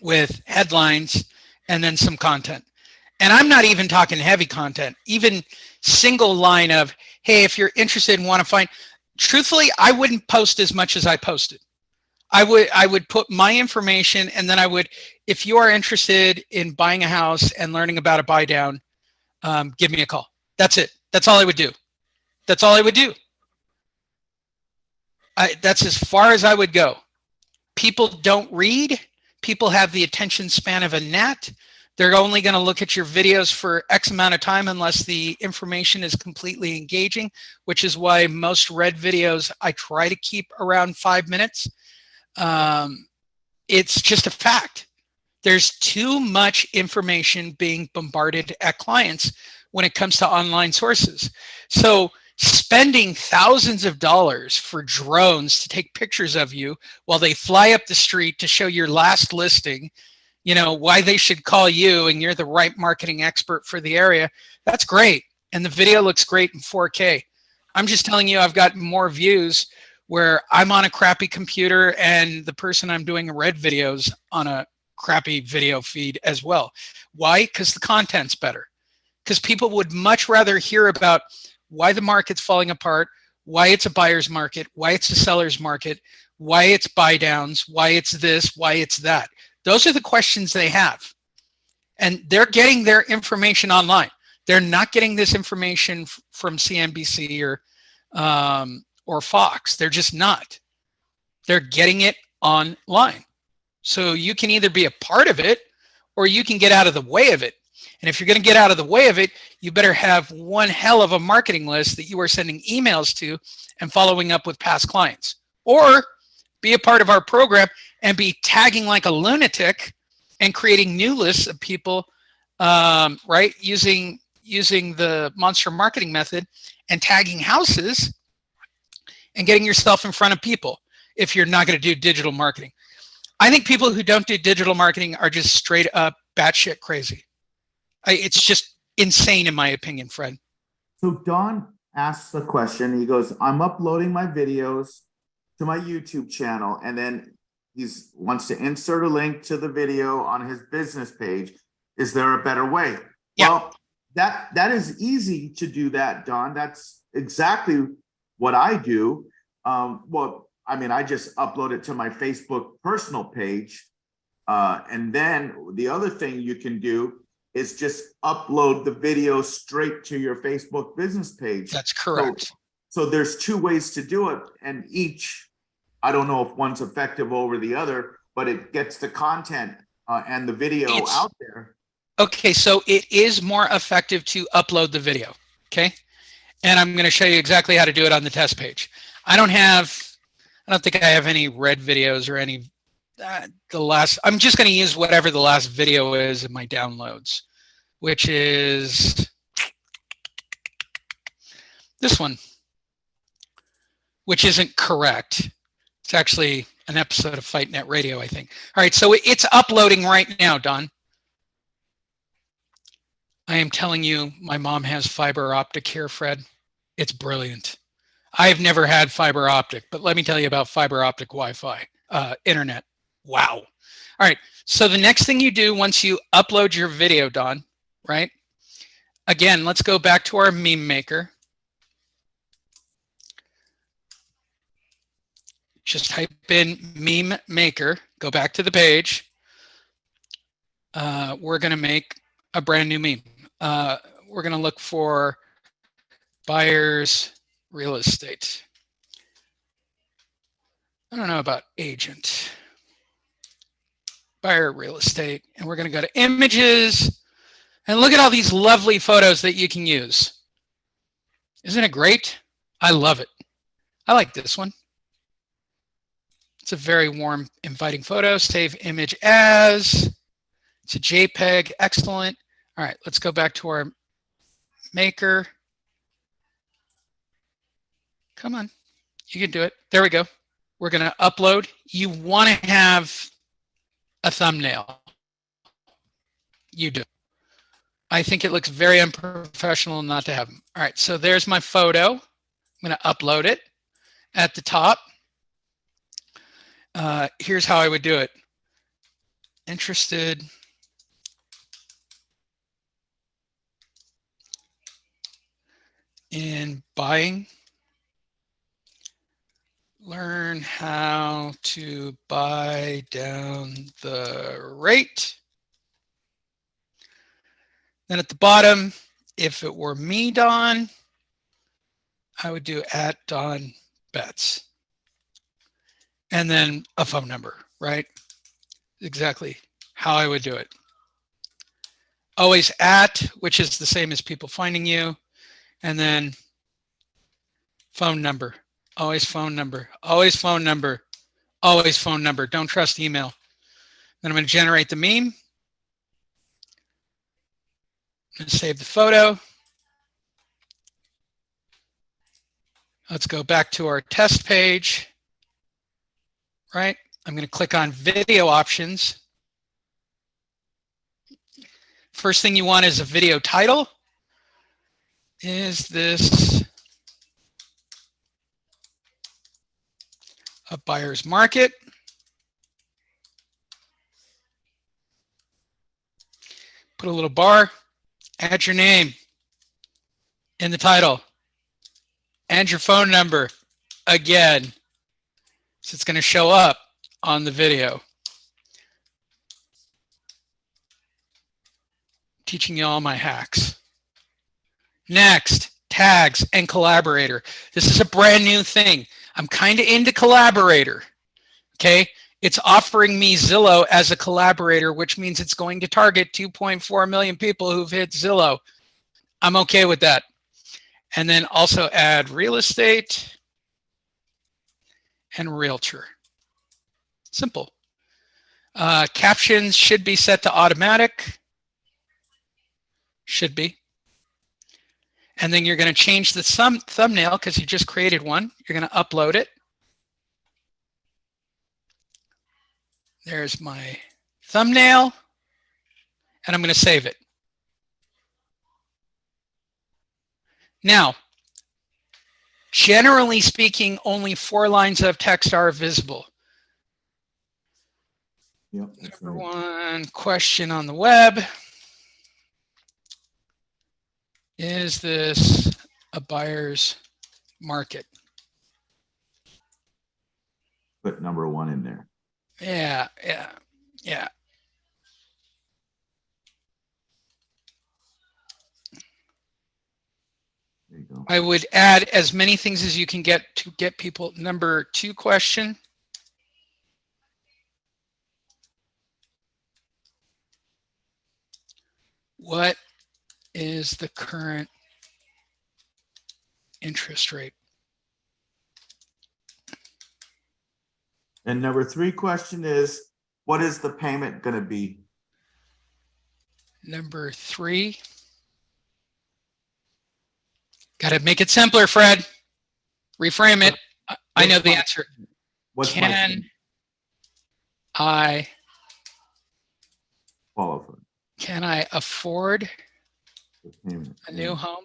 with headlines and then some content. And I'm not even talking heavy content, even single line of, hey, if you're interested and want to find, truthfully, I wouldn't post as much as I posted. I would put my information, and then I would, if you are interested in buying a house and learning about a buy down, give me a call. That's it. That's all I would do. That's all I would do. That's as far as I would go. People don't read. People have the attention span of a gnat. They're only going to look at your videos for X amount of time unless the information is completely engaging, which is why most Red videos I try to keep around 5 minutes. It's just a fact. There's too much information being bombarded at clients when it comes to online sources. So spending thousands of dollars for drones to take pictures of you while they fly up the street to show your last listing, why they should call you and you're the right marketing expert for the area, that's great. And the video looks great in 4K. I'm just telling you, I've got more views where I'm on a crappy computer and the person I'm doing a Red videos on a crappy video feed as well. Why? Because the content's better. Because people would much rather hear about why the market's falling apart, why it's a buyer's market, why it's a seller's market, why it's buy downs, why it's this, why it's that. Those are the questions they have. And they're getting their information online. They're not getting this information from CNBC or Fox. They're just not. They're getting it online. So you can either be a part of it or you can get out of the way of it. And if you're going to get out of the way of it, you better have one hell of a marketing list that you are sending emails to and following up with past clients. Or be a part of our program and be tagging like a lunatic and creating new lists of people, right? Using the monster marketing method and tagging houses and getting yourself in front of people if you're not going to do digital marketing. I think people who don't do digital marketing are just straight up batshit crazy. It's just insane in my opinion, Fred. So Don asks the question, he goes, I'm uploading my videos to my YouTube channel, and then he wants to insert a link to the video on his business page. Is there a better way? Yeah. Well, that is easy to do that, Don. That's exactly what I do. Well, I mean, I just upload it to my Facebook personal page. And then the other thing you can do is just upload the video straight to your Facebook business page. That's correct. So there's two ways to do it, and each, I don't know if one's effective over the other, but it gets the content and the video out there. Okay, so it is more effective to upload the video, okay? And I'm going to show you exactly how to do it on the test page. I don't think I have any red videos or any, I'm just going to use whatever the last video is in my downloads, which is this one, which isn't correct. It's actually an episode of Fight Net Radio, I think. All right, so it's uploading right now, Don. I am telling you, my mom has fiber optic here, Fred. It's brilliant. I've never had fiber optic, but let me tell you about fiber optic Wi-Fi, internet. Wow. All right, so the next thing you do once you upload your video, Don, right? Again, let's go back to our meme maker. Just type in meme maker, go back to the page. We're gonna make a brand new meme. We're gonna look for buyers real estate. I don't know about agent. Buyer real estate, and we're gonna go to images, and look at all these lovely photos that you can use. Isn't it great? I love it. I like this one. It's a very warm, inviting photo. Save image as. It's a JPEG, excellent. All right, let's go back to our maker. Come on, you can do it. There we go. We're gonna upload. You wanna have a thumbnail. You do. I think it looks very unprofessional not to have them. All right, so there's my photo. I'm gonna upload it. At the top, here's how I would do it. Interested in buying. Learn how to buy down the rate. Then at the bottom, if it were me, Don, I would do @DonBetts. And then a phone number, right? Exactly how I would do it. Always @ which is the same as people finding you, and then phone number. Always phone number, always phone number, always phone number. Don't trust email. Then I'm going to generate the meme. I'm going to save the photo. Let's go back to our test page, right? I'm going to click on video options. First thing you want is a video title. Is this a buyer's market? Put a little bar, add your name in the title and your phone number again. So it's going to show up on the video. Teaching you all my hacks. Next, tags and collaborator. This is a brand new thing. I'm kind of into collaborator, okay? It's offering me Zillow as a collaborator, which means it's going to target 2.4 million people who've hit Zillow. I'm okay with that. And then also add real estate and realtor. Simple. Captions should be set to automatic. Should be. And then you're going to change the thumbnail because you just created one. You're going to upload it. There's my thumbnail. And I'm going to save it. Now, generally speaking, only 4 lines of text are visible. Yep, Number one question on the web. Is this a buyer's market? Put number 1 in there. Yeah. There you go. I would add as many things as you can get to get people. Number 2 question. What is the current interest rate? And number 3 question is, what is the payment going to be? Number 3. Got to make it simpler, Fred. Reframe it. I know the answer. Can I qualify? Can I afford a new Yeah. home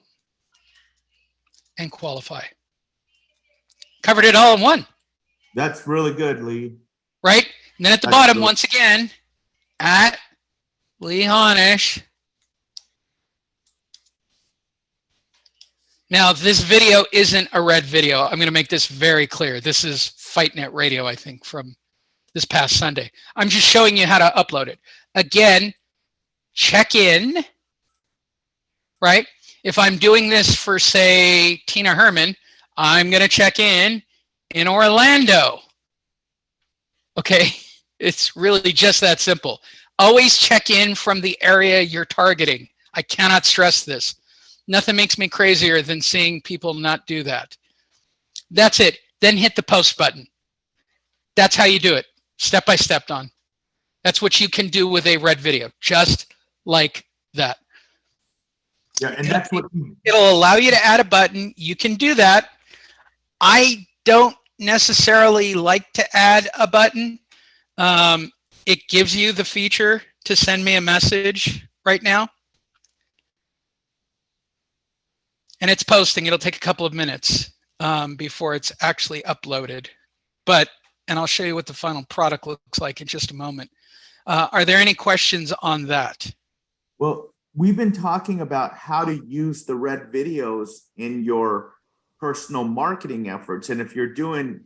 and qualify? Covered it all in one. That's really good, Lee. Right? And then at the That's bottom, good. once again, at Lee Honish. Now, this video isn't a red video. I'm going to make this very clear. This is FightNet Radio, I think, from this past Sunday. I'm just showing you how to upload it. Again, check in, right? If I'm doing this for, say, Tina Herman, I'm going to check in Orlando. Okay? It's really just that simple. Always check in from the area you're targeting. I cannot stress this. Nothing makes me crazier than seeing people not do that. That's it. Then hit the post button. That's how you do it. Step by step, Don. That's what you can do with a red video. Just like that. Yeah, and that's what It'll allow you to add a button. You can do that. I don't necessarily like to add a button. It gives you the feature to send me a message right now. And it's posting. It'll take a couple of minutes before it's actually uploaded. And I'll show you what the final product looks like in just a moment. Are there any questions on that? Well, we've been talking about how to use the red videos in your personal marketing efforts. And if you're doing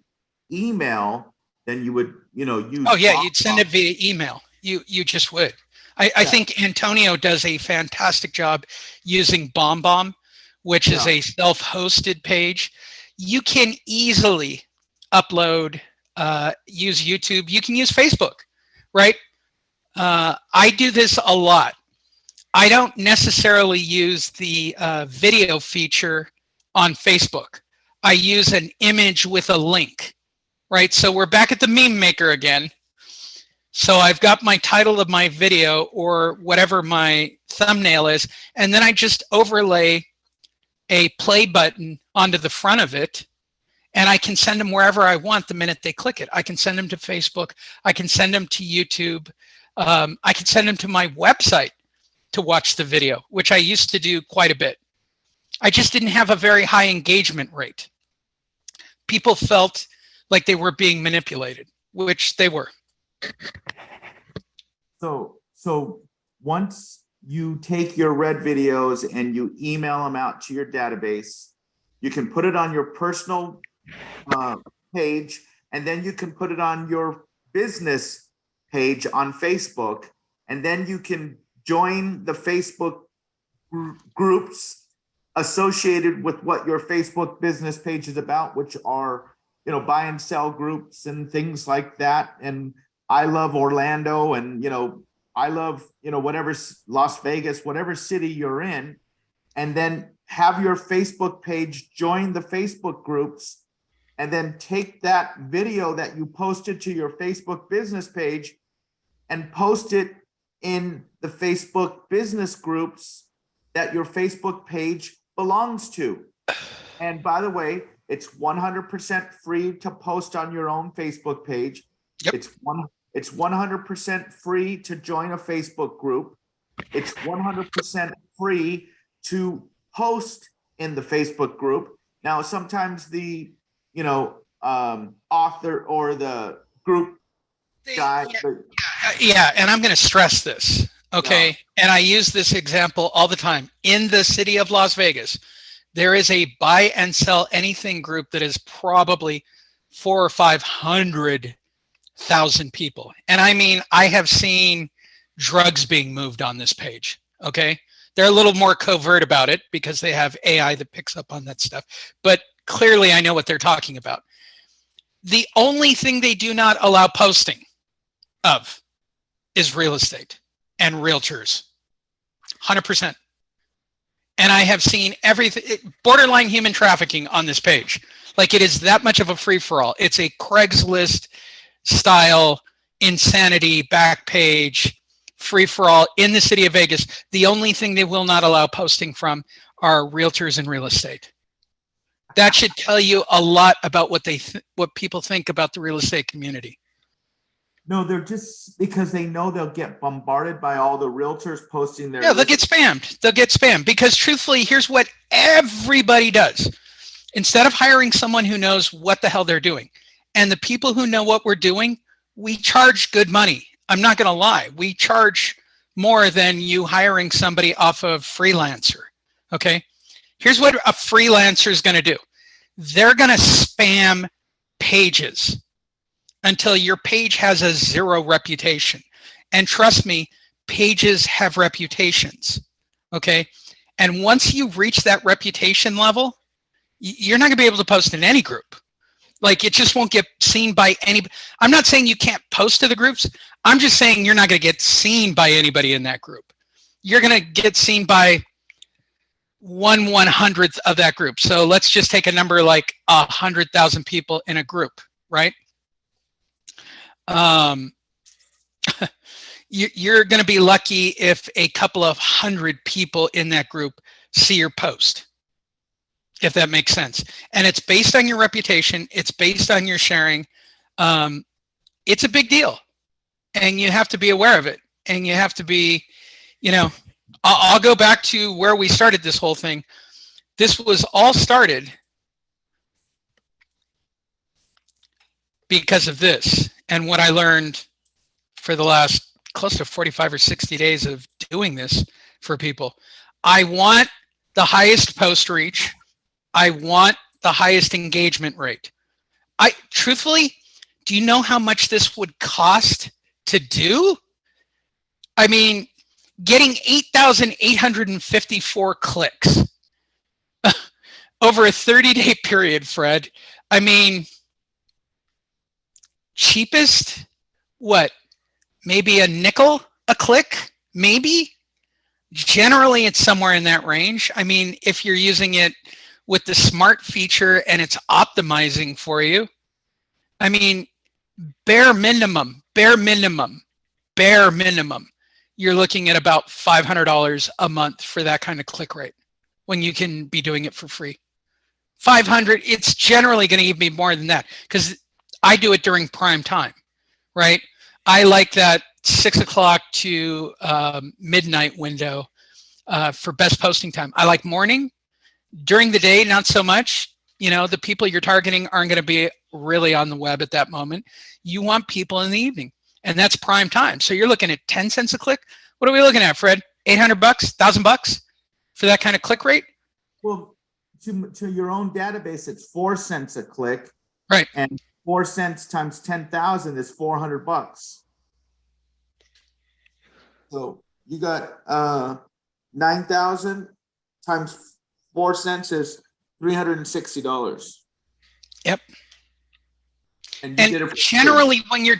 email, then you would, use. Oh yeah, you'd send it via email. You just would. I think Antonio does a fantastic job using BombBomb, which is a self-hosted page. You can easily upload, use YouTube. You can use Facebook, right? I do this a lot. I don't necessarily use the video feature on Facebook. I use an image with a link, right? So we're back at the meme maker again. So I've got my title of my video or whatever my thumbnail is, and then I just overlay a play button onto the front of it, and I can send them wherever I want the minute they click it. I can send them to Facebook. I can send them to YouTube. I can send them to my website to watch the video, which I used to do quite a bit. I just didn't have a very high engagement rate. People felt like they were being manipulated, which they were. So once you take your red videos and you email them out to your database, you can put it on your personal page, and then you can put it on your business page on Facebook, and then you can join the Facebook groups associated with what your Facebook business page is about, which are buy and sell groups and things like that. And I love Orlando, and I love whatever Las Vegas, whatever city you're in, and then have your Facebook page join the Facebook groups, and then take that video that you posted to your Facebook business page and post it in the Facebook business groups that your Facebook page belongs to. And by the way, it's 100% free to post on your own Facebook page. Yep. It's 100% free to join a Facebook group. It's 100% free to post in the Facebook group. Now, sometimes the author or the group guy. Yeah, and I'm going to stress this, okay? Yeah. And I use this example all the time. In the city of Las Vegas, there is a buy and sell anything group that is probably 400,000 or 500,000 people. And I mean, I have seen drugs being moved on this page, okay? They're a little more covert about it because they have AI that picks up on that stuff. But clearly I know what they're talking about. The only thing they do not allow posting of is real estate and realtors, 100%. And I have seen everything, borderline human trafficking on this page. Like, it is that much of a free-for-all. It's a Craigslist style insanity back page free-for-all in the city of Vegas. The only thing they will not allow posting from are realtors and real estate. That should tell you a lot about what what people think about the real estate community. No, they're just because they know they'll get bombarded by all the realtors posting their. Yeah, they'll get spammed. They'll get spammed because, truthfully, here's what everybody does. Instead of hiring someone who knows what the hell they're doing, and the people who know what we're doing, we charge good money. I'm not going to lie. We charge more than you hiring somebody off of Freelancer. Okay. Here's what a freelancer is going to do. They're going to spam pages until your page has a 0 reputation. And trust me, pages have reputations. Okay. And once you reach that reputation level, you're not going to be able to post in any group. Like, it just won't get seen by anybody. I'm not saying you can't post to the groups. I'm just saying you're not going to get seen by anybody in that group. You're going to get seen by 1/100th of that group. So let's just take a number like 100,000 people in a group, right? You're going to be lucky if a couple of 100 people in that group see your post, if that makes sense. And it's based on your reputation. It's based on your sharing. It's a big deal, and you have to be aware of it. And you have to be, I'll go back to where we started this whole thing. This was all started because of this and what I learned for the last close to 45 or 60 days of doing this for people. I want the highest post reach. I want the highest engagement rate. Truthfully, do you know how much this would cost to do? I mean, getting 8,854 clicks over a 30-day period, Fred. I mean, cheapest, what? Maybe a nickel a click, maybe? Generally, it's somewhere in that range. I mean, if you're using it with the smart feature and it's optimizing for you, I mean, bare minimum, you're looking at about $500 a month for that kind of click rate when you can be doing it for free. 500, it's generally going to give me more than that because I do it during prime time, right? I like that 6 o'clock to midnight window for best posting time. I like morning. During the day, not so much. The people you're targeting aren't going to be really on the web at that moment. You want people in the evening, and that's prime time. So you're looking at 10 cents a click. What are we looking at, Fred? $800, $1,000 for that kind of click rate? Well, to your own database, it's 4 cents a click. Right. And 4 cents times 10,000 is $400. So you got 9,000 times 4 cents is $360. Yep. And you And did it for free. generally when you're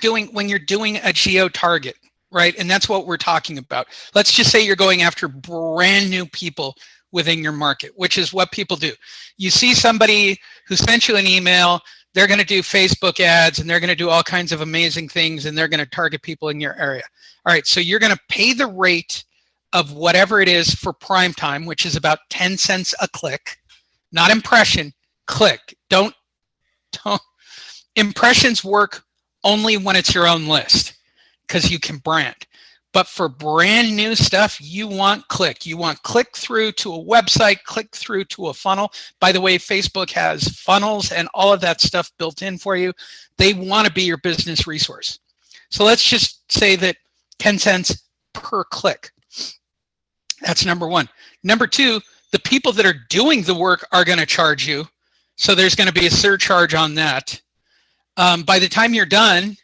doing a geo target, right? And that's what we're talking about. Let's just say you're going after brand new people within your market, which is what people do. You see somebody who sent you an email, they're going to do Facebook ads and they're going to do all kinds of amazing things and they're going to target people in your area. All right, so you're going to pay the rate of whatever it is for prime time, which is about 10 cents a click, not impression, click. Don't impressions work only when it's your own list because you can brand. But for brand new stuff, you want click. You want click through to a website, click through to a funnel. By the way, Facebook has funnels and all of that stuff built in for you. They want to be your business resource. So let's just say that 10 cents per click. That's number one. Number two, the people that are doing the work are going to charge you. So there's going to be a surcharge on that. By the time you're done,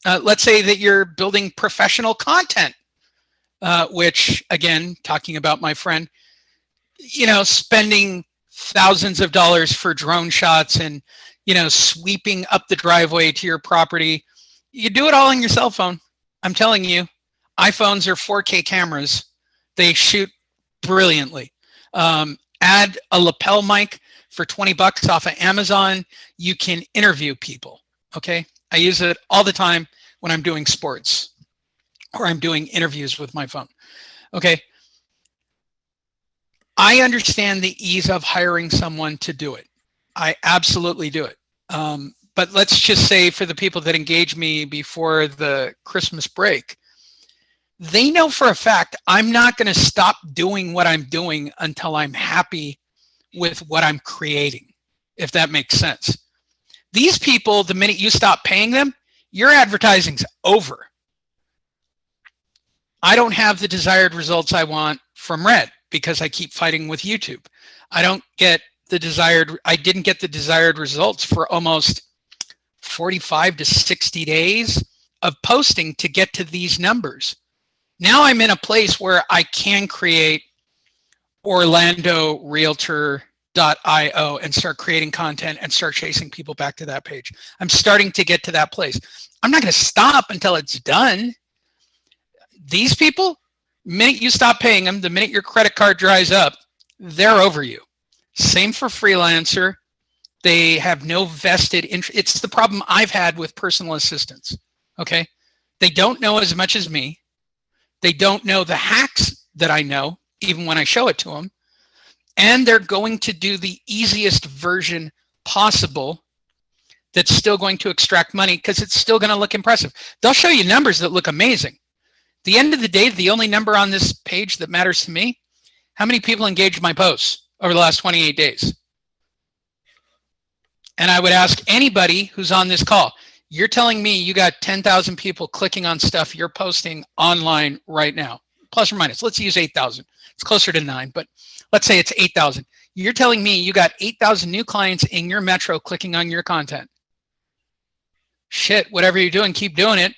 let's say that you're building professional content, which again, talking about my friend, spending thousands of dollars for drone shots and, sweeping up the driveway to your property. You do it all on your cell phone. I'm telling you, iPhones are 4K cameras. They shoot brilliantly. Add a lapel mic for 20 bucks off of Amazon. You can interview people. Okay. I use it all the time when I'm doing sports or I'm doing interviews with my phone. Okay. I understand the ease of hiring someone to do it. I absolutely do it. But let's just say for the people that engage me before the Christmas break, they know for a fact I'm not going to stop doing what I'm doing until I'm happy with what I'm creating, if that makes sense. These people, the minute you stop paying them, your advertising's over. I don't have the desired results I want from Red because I keep fighting with YouTube. I didn't get the desired results for almost 45 to 60 days of posting to get to these numbers. Now I'm in a place where I can create Orlando Realtor.io and start creating content and start chasing people back to that page. I'm starting to get to that place. I'm not going to stop until it's done. These people, the minute you stop paying them, the minute your credit card dries up, they're over you. Same for freelancer. They have no vested interest. It's the problem I've had with personal assistants. Okay. They don't know as much as me. They don't know the hacks that I know, even when I show it to them. And they're going to do the easiest version possible that's still going to extract money because it's still going to look impressive. They'll show you numbers that look amazing. At the end of the day, the only number on this page that matters to me, how many people engaged my posts over the last 28 days? And I would ask anybody who's on this call, you're telling me you got 10,000 people clicking on stuff you're posting online right now, plus or minus. Let's use 8,000. It's closer to 9, but let's say it's 8,000. You're telling me you got 8,000 new clients in your metro clicking on your content. Shit, whatever you're doing, keep doing it.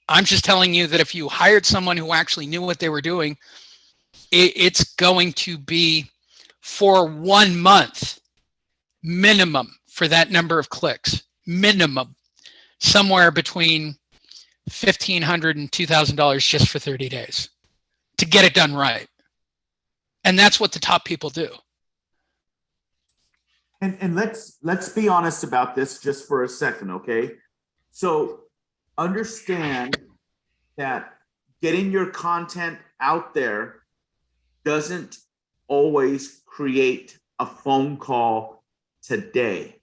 I'm just telling you that if you hired someone who actually knew what they were doing, it's going to be for 1 month minimum for that number of clicks, minimum, somewhere between $1,500 and $2,000 just for 30 days to get it done right. And that's what the top people do. And let's be honest about this just for a second, okay? So understand that getting your content out there doesn't always create a phone call today.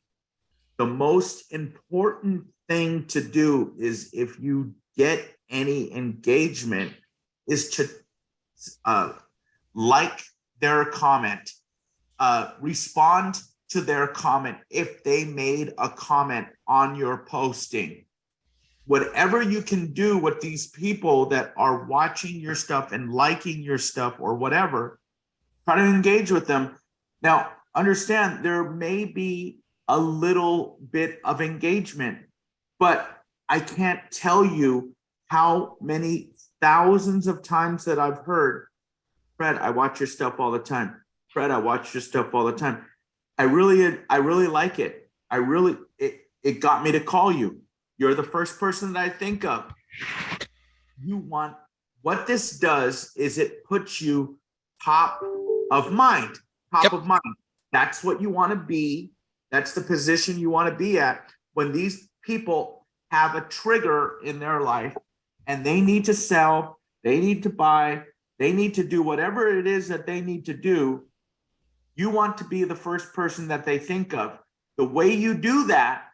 The most important thing to do is, if you get any engagement, is to like their comment, respond to their comment if they made a comment on your posting. Whatever you can do with these people that are watching your stuff and liking your stuff or whatever, try to engage with them. Now, understand there may be a little bit of engagement, but I can't tell you how many thousands of times that I've heard, Fred, I watch your stuff all the time. Fred, I watch your stuff all the time. I really like it. it got me to call you. You're the first person that I think of. What this does is it puts you top of mind, top of mind. That's what you want to be. That's the position you want to be at when these people have a trigger in their life and they need to sell, they need to buy, they need to do whatever it is that they need to do. You want to be the first person that they think of. The way you do that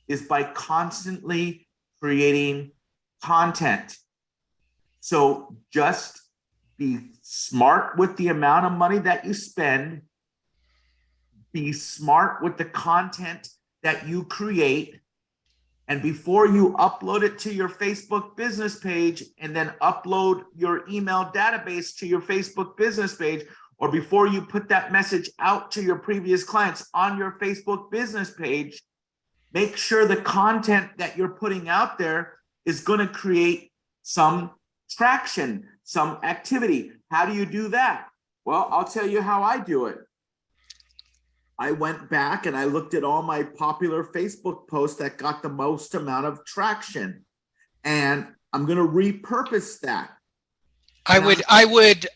is by constantly creating content. So just be smart with the amount of money that you spend. Be smart with the content that you create. And before you upload it to your Facebook business page and then upload your email database to your Facebook business page, or before you put that message out to your previous clients on your Facebook business page, make sure the content that you're putting out there is going to create some traction, some activity. How do you do that? Well, I'll tell you how I do it. I went back and I looked at all my popular Facebook posts that got the most amount of traction, and I'm going to repurpose that. I would,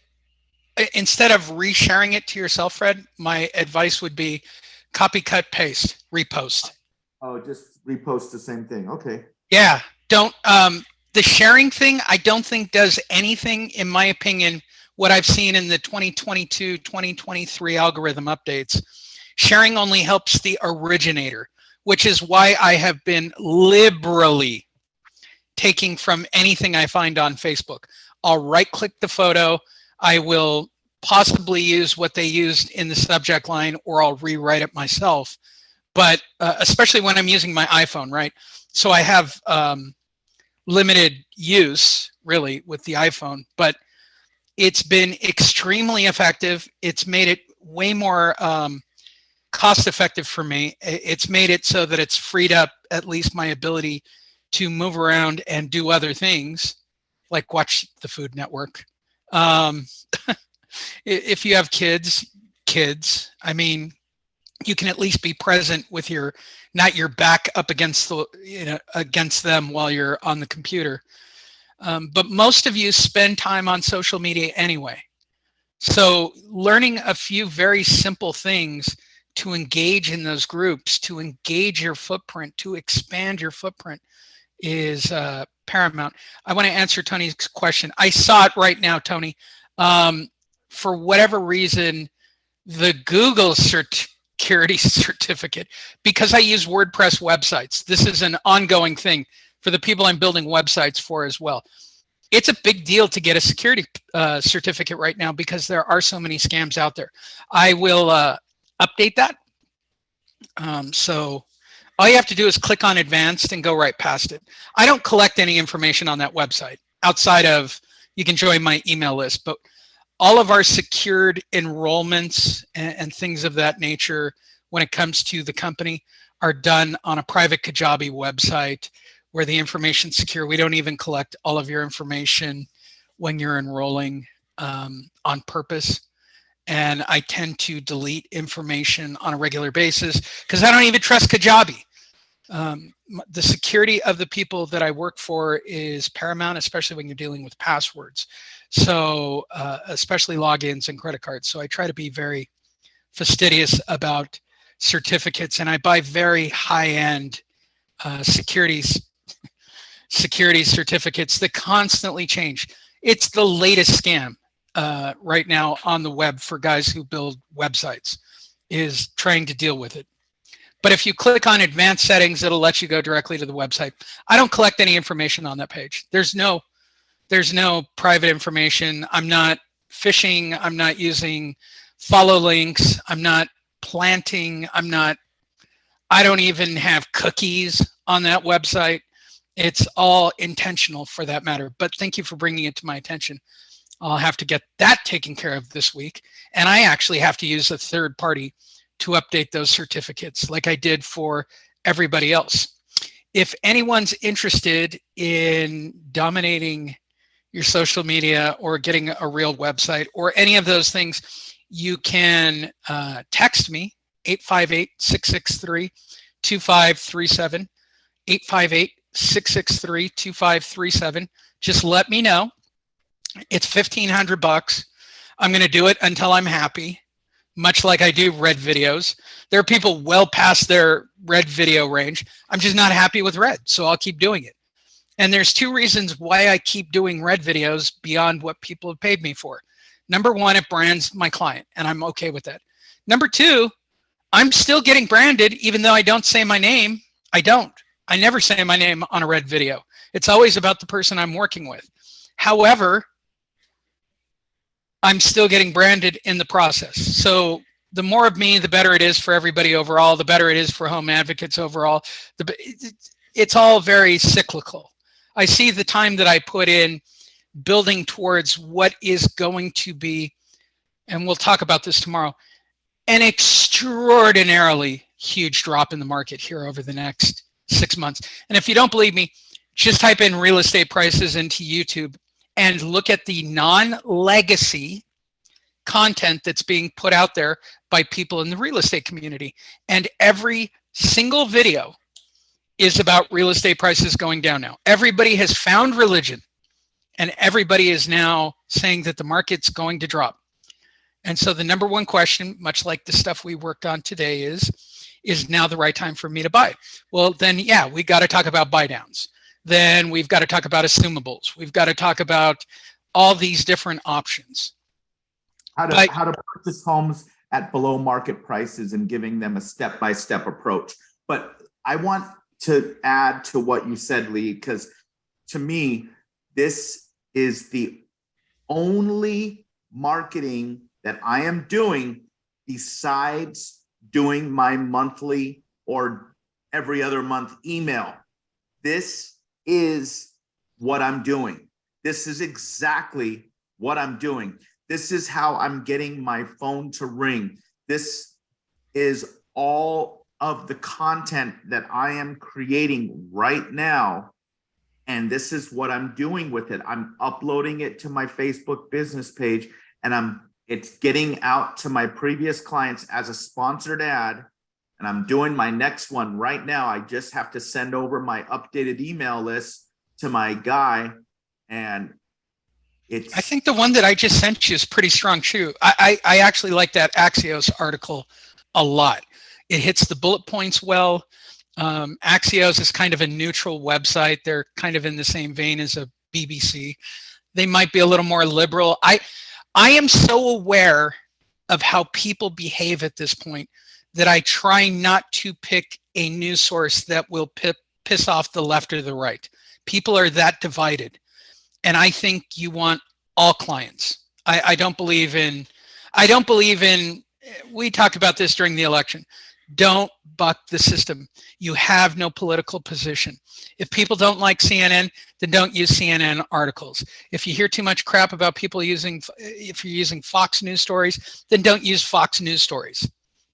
instead of resharing it to yourself, Fred, my advice would be copy, cut, paste, repost. Oh, just repost the same thing. Okay. Yeah. Don't, the sharing thing, I don't think does anything, in my opinion, what I've seen in the 2022, 2023 algorithm updates. Sharing only helps the originator, which is why I have been liberally taking from anything I find on Facebook. I'll right-click the photo. I will possibly use what they used in the subject line, or I'll rewrite it myself. But especially when I'm using my iPhone, right? So I have limited use, really, with the iPhone, but it's been extremely effective. It's made it way more cost effective for me. It's made it so that it's freed up at least my ability to move around and do other things, like watch the Food Network. If you have kids, I mean, you can at least be present with not your back up against against them while you're on the computer. But most of you spend time on social media anyway. So learning a few very simple things to engage in those groups, to engage your footprint, to expand your footprint is paramount. I want to answer Tony's question. I saw it right now, Tony. For whatever reason, the Google security certificate, because I use WordPress websites, this is an ongoing thing for the people I'm building websites for as well. It's a big deal to get a security certificate right now because there are so many scams out there. I will update that. So all you have to do is click on advanced and go right past it. I don't collect any information on that website outside of, you can join my email list, but all of our secured enrollments and things of that nature when it comes to the company are done on a private Kajabi website where the information's secure. We don't even collect all of your information when you're enrolling on purpose. And I tend to delete information on a regular basis because I don't even trust Kajabi. The security of the people that I work for is paramount, especially when you're dealing with passwords. So especially logins and credit cards. So I try to be very fastidious about certificates, and I buy very high-end security certificates that constantly change. It's the latest scam right now on the web for guys who build websites, is trying to deal with it. But if you click on advanced settings, it'll let you go directly to the website. I don't collect any information on that page. There's no private information. I'm not phishing. I'm not using follow links. I'm not planting. I don't even have cookies on that website. It's all intentional for that matter. But thank you for bringing it to my attention. I'll have to get that taken care of this week. And I actually have to use a third party to update those certificates like I did for everybody else. If anyone's interested in dominating your social media or getting a real website or any of those things, you can text me 858-663-2537. 858-663-2537. Just let me know. It's $1,500. I'm going to do it until I'm happy, much like I do red videos. There are people well past their red video range. I'm just not happy with red, so I'll keep doing it. And there's two reasons why I keep doing red videos beyond what people have paid me for. Number one, it brands my client, and I'm okay with that. Number two, I'm still getting branded even though I don't say my name. I don't. I never say my name on a red video. It's always about the person I'm working with. However, I'm still getting branded in the process. So the more of me, the better it is for everybody overall, the better it is for home advocates overall. It's all very cyclical. I see the time that I put in building towards what is going to be, and we'll talk about this tomorrow, an extraordinarily huge drop in the market here over the next 6 months. And if you don't believe me, just type in real estate prices into YouTube and look at the non-legacy content that's being put out there by people in the real estate community. And every single video is about real estate prices going down now. Everybody has found religion, and everybody is now saying that the market's going to drop. And so the number one question, much like the stuff we worked on today, is now the right time for me to buy? Well, then, yeah, we got to talk about buy downs. Then we've got to talk about assumables. We've got to talk about all these different options. How to purchase homes at below market prices and giving them a step-by-step approach. But I want to add to what you said, Lee, because to me, this is the only marketing that I am doing besides doing my monthly or every other month email. This is what I'm doing. This is exactly what I'm doing. This is how I'm getting my phone to ring. This is all of the content that I am creating right now. And this is what I'm doing with it. I'm uploading it to my Facebook business page, and it's getting out to my previous clients as a sponsored ad. And I'm doing my next one right now. I just have to send over my updated email list to my guy. And I think the one that I just sent you is pretty strong too. I actually like that Axios article a lot. It hits the bullet points well. Axios is kind of a neutral website. They're kind of in the same vein as a BBC. They might be a little more liberal. I am so aware of how people behave at this point that I try not to pick a news source that will piss off the left or the right. People are that divided. And I think you want all clients. I don't believe in, we talked about this during the election. Don't buck the system. You have no political position. If people don't like CNN, then don't use CNN articles. If you hear too much crap about people if you're using Fox News stories, then don't use Fox News stories.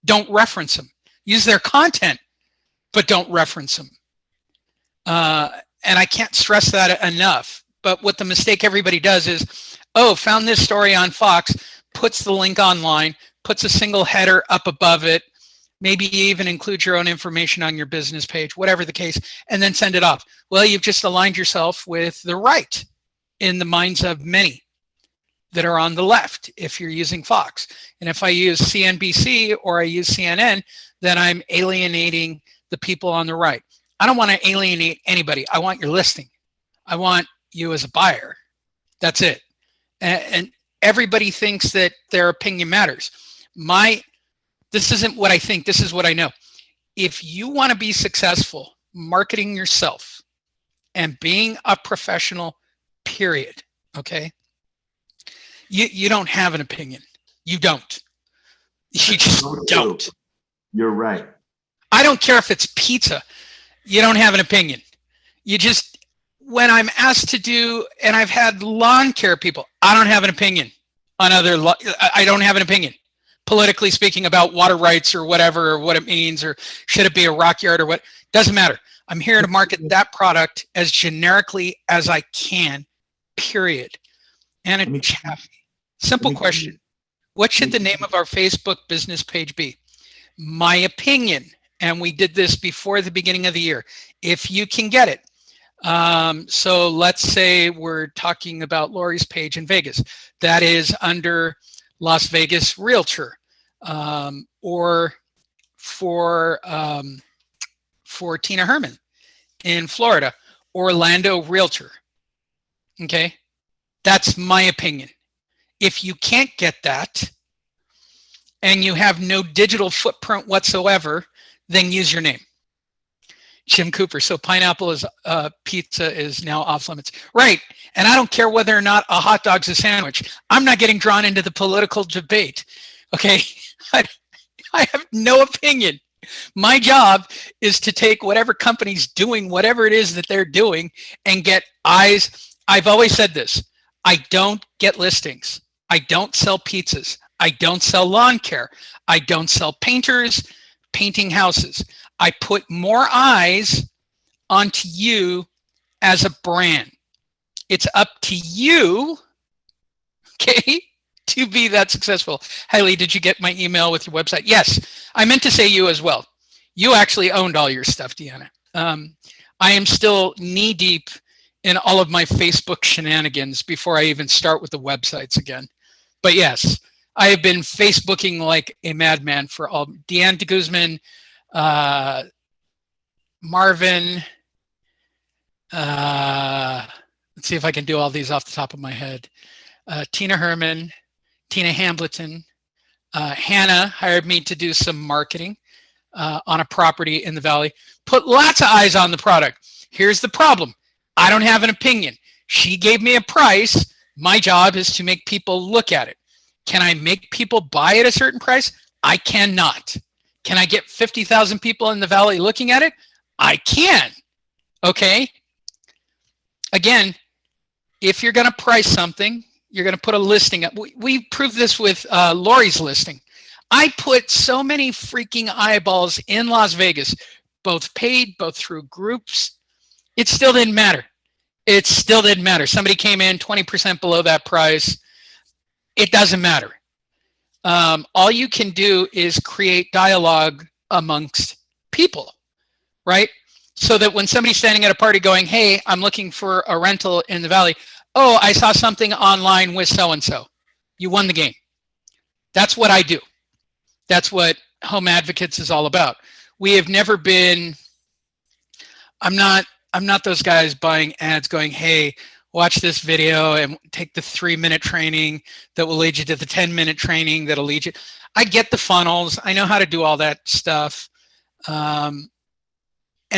Don't reference them. Use their content, but don't reference them. And I can't stress that enough. But what the mistake everybody does is, oh, found this story on Fox, puts the link online, puts a single header up above it, maybe even include your own information on your business page, whatever the case, and then send it off. Well, you've just aligned yourself with the right in the minds of many that are on the left if you're using Fox. And if I use CNBC or I use CNN, then I'm alienating the people on the right. I don't want to alienate anybody. I want your listing. I want you as a buyer. That's it. And everybody thinks that their opinion matters. This isn't what I think, this is what I know. If you want to be successful marketing yourself and being a professional, period, okay? You don't have an opinion. You don't. You just don't. You're right. I don't care if it's pizza. You don't have an opinion. You just, when I'm asked to do, and I've had lawn care people, I don't have an opinion on I don't have an opinion. Politically speaking about water rights or whatever, or what it means, or should it be a rock yard or what, doesn't matter. I'm here to market that product as generically as I can, period. Anna Chaffee, simple question. What should the name of our Facebook business page be? My opinion, and we did this before the beginning of the year, if you can get it. So let's say we're talking about Lori's page in Vegas. That is under Las Vegas Realtor, or for Tina Herman in Florida, Orlando Realtor. Okay, that's my opinion. If you can't get that and you have no digital footprint whatsoever, then use your name. Jim Cooper. So pineapple is pizza is now off limits. Right. And I don't care whether or not a hot dog's a sandwich. I'm not getting drawn into the political debate. Okay. I have no opinion. My job is to take whatever company's doing whatever it is that they're doing and get eyes. I've always said this. I don't get listings. I don't sell pizzas. I don't sell lawn care. I don't sell painters, painting houses. I put more eyes onto you as a brand. It's up to you, okay, to be that successful. Hailey, did you get my email with your website? Yes, I meant to say you as well. You actually owned all your stuff, Deanna. I am still knee deep in all of my Facebook shenanigans before I even start with the websites again. But yes, I have been Facebooking like a madman for all. Deanne de Guzman, Marvin, let's see if I can do all these off the top of my head. Tina Herman, Tina Hambleton, Hannah hired me to do some marketing on a property in the Valley. Put lots of eyes on the product. Here's the problem. I don't have an opinion. She gave me a price. My job is to make people look at it. Can I make people buy at a certain price? I cannot. Can I get 50,000 people in the Valley looking at it? I can. Okay. Again, if you're going to price something, you're going to put a listing up. We proved this with Lori's listing. I put so many freaking eyeballs in Las Vegas, both paid, both through groups. It still didn't matter. It still didn't matter. Somebody came in 20% below that price. It doesn't matter. All you can do is create dialogue amongst people, right? So that when somebody's standing at a party going, hey, I'm looking for a rental in the Valley. Oh, I saw something online with so-and-so. You won the game. That's what I do. That's what Home Advocates is all about. We have never been, I'm not those guys buying ads going, hey, watch this video and take the 3-minute training that will lead you to the 10-minute training that'll lead you. I get the funnels. I know how to do all that stuff. And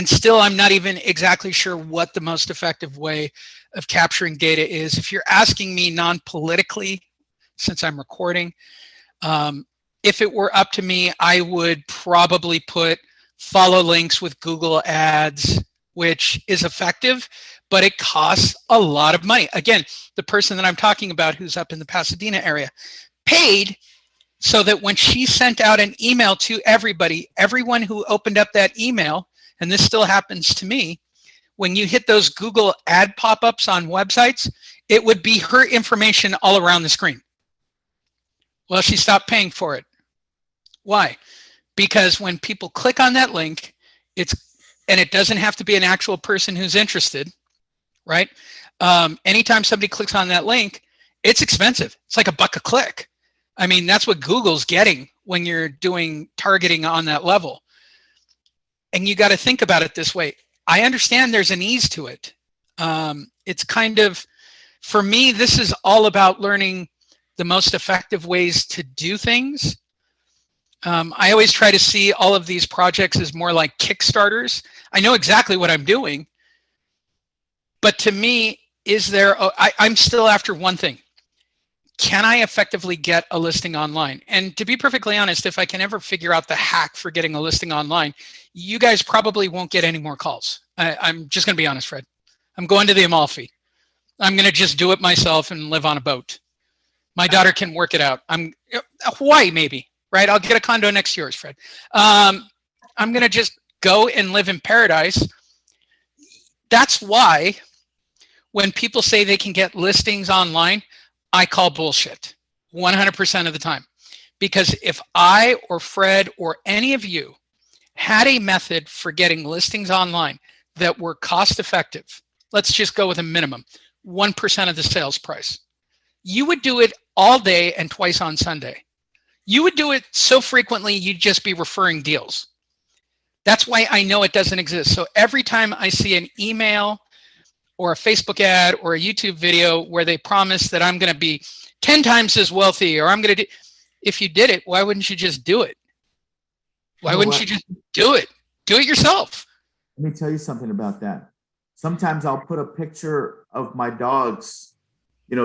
still, I'm not even exactly sure what the most effective way of capturing data is. If you're asking me non-politically, since I'm recording, if it were up to me, I would probably put follow links with Google Ads, which is effective, but it costs a lot of money. Again, the person that I'm talking about who's up in the Pasadena area paid so that when she sent out an email to everybody, everyone who opened up that email, and this still happens to me, when you hit those Google ad pop-ups on websites, it would be her information all around the screen. Well, she stopped paying for it. Why? Because when people click on that link, and it doesn't have to be an actual person who's interested, right? Anytime somebody clicks on that link, it's expensive. It's like $1 a click. I mean, that's what Google's getting when you're doing targeting on that level. And you got to think about it this way. I understand there's an ease to it. It's kind of, for me, this is all about learning the most effective ways to do things. I always try to see all of these projects as more like Kickstarters. I know exactly what I'm doing, but to me, I'm still after one thing. Can I effectively get a listing online? And to be perfectly honest, if I can ever figure out the hack for getting a listing online, you guys probably won't get any more calls. I'm just going to be honest, Fred. I'm going to the Amalfi. I'm going to just do it myself and live on a boat. My daughter can work it out. Hawaii, maybe, right? I'll get a condo next to yours, Fred. I'm going to just go and live in paradise. That's why when people say they can get listings online, I call bullshit 100% of the time, Because if I or Fred or any of you had a method for getting listings online that were cost effective, let's just go with a minimum, 1% of the sales price, you would do it all day and twice on Sunday. You would do it so frequently, you'd just be referring deals. That's why I know it doesn't exist. So every time I see an email or a Facebook ad or a YouTube video where they promise that I'm going to be 10 times as wealthy, or I'm going to do, if you did it, why wouldn't you just do it? Why wouldn't you just do it? Do it yourself. Let me tell you something about that. Sometimes I'll put a picture of my dogs,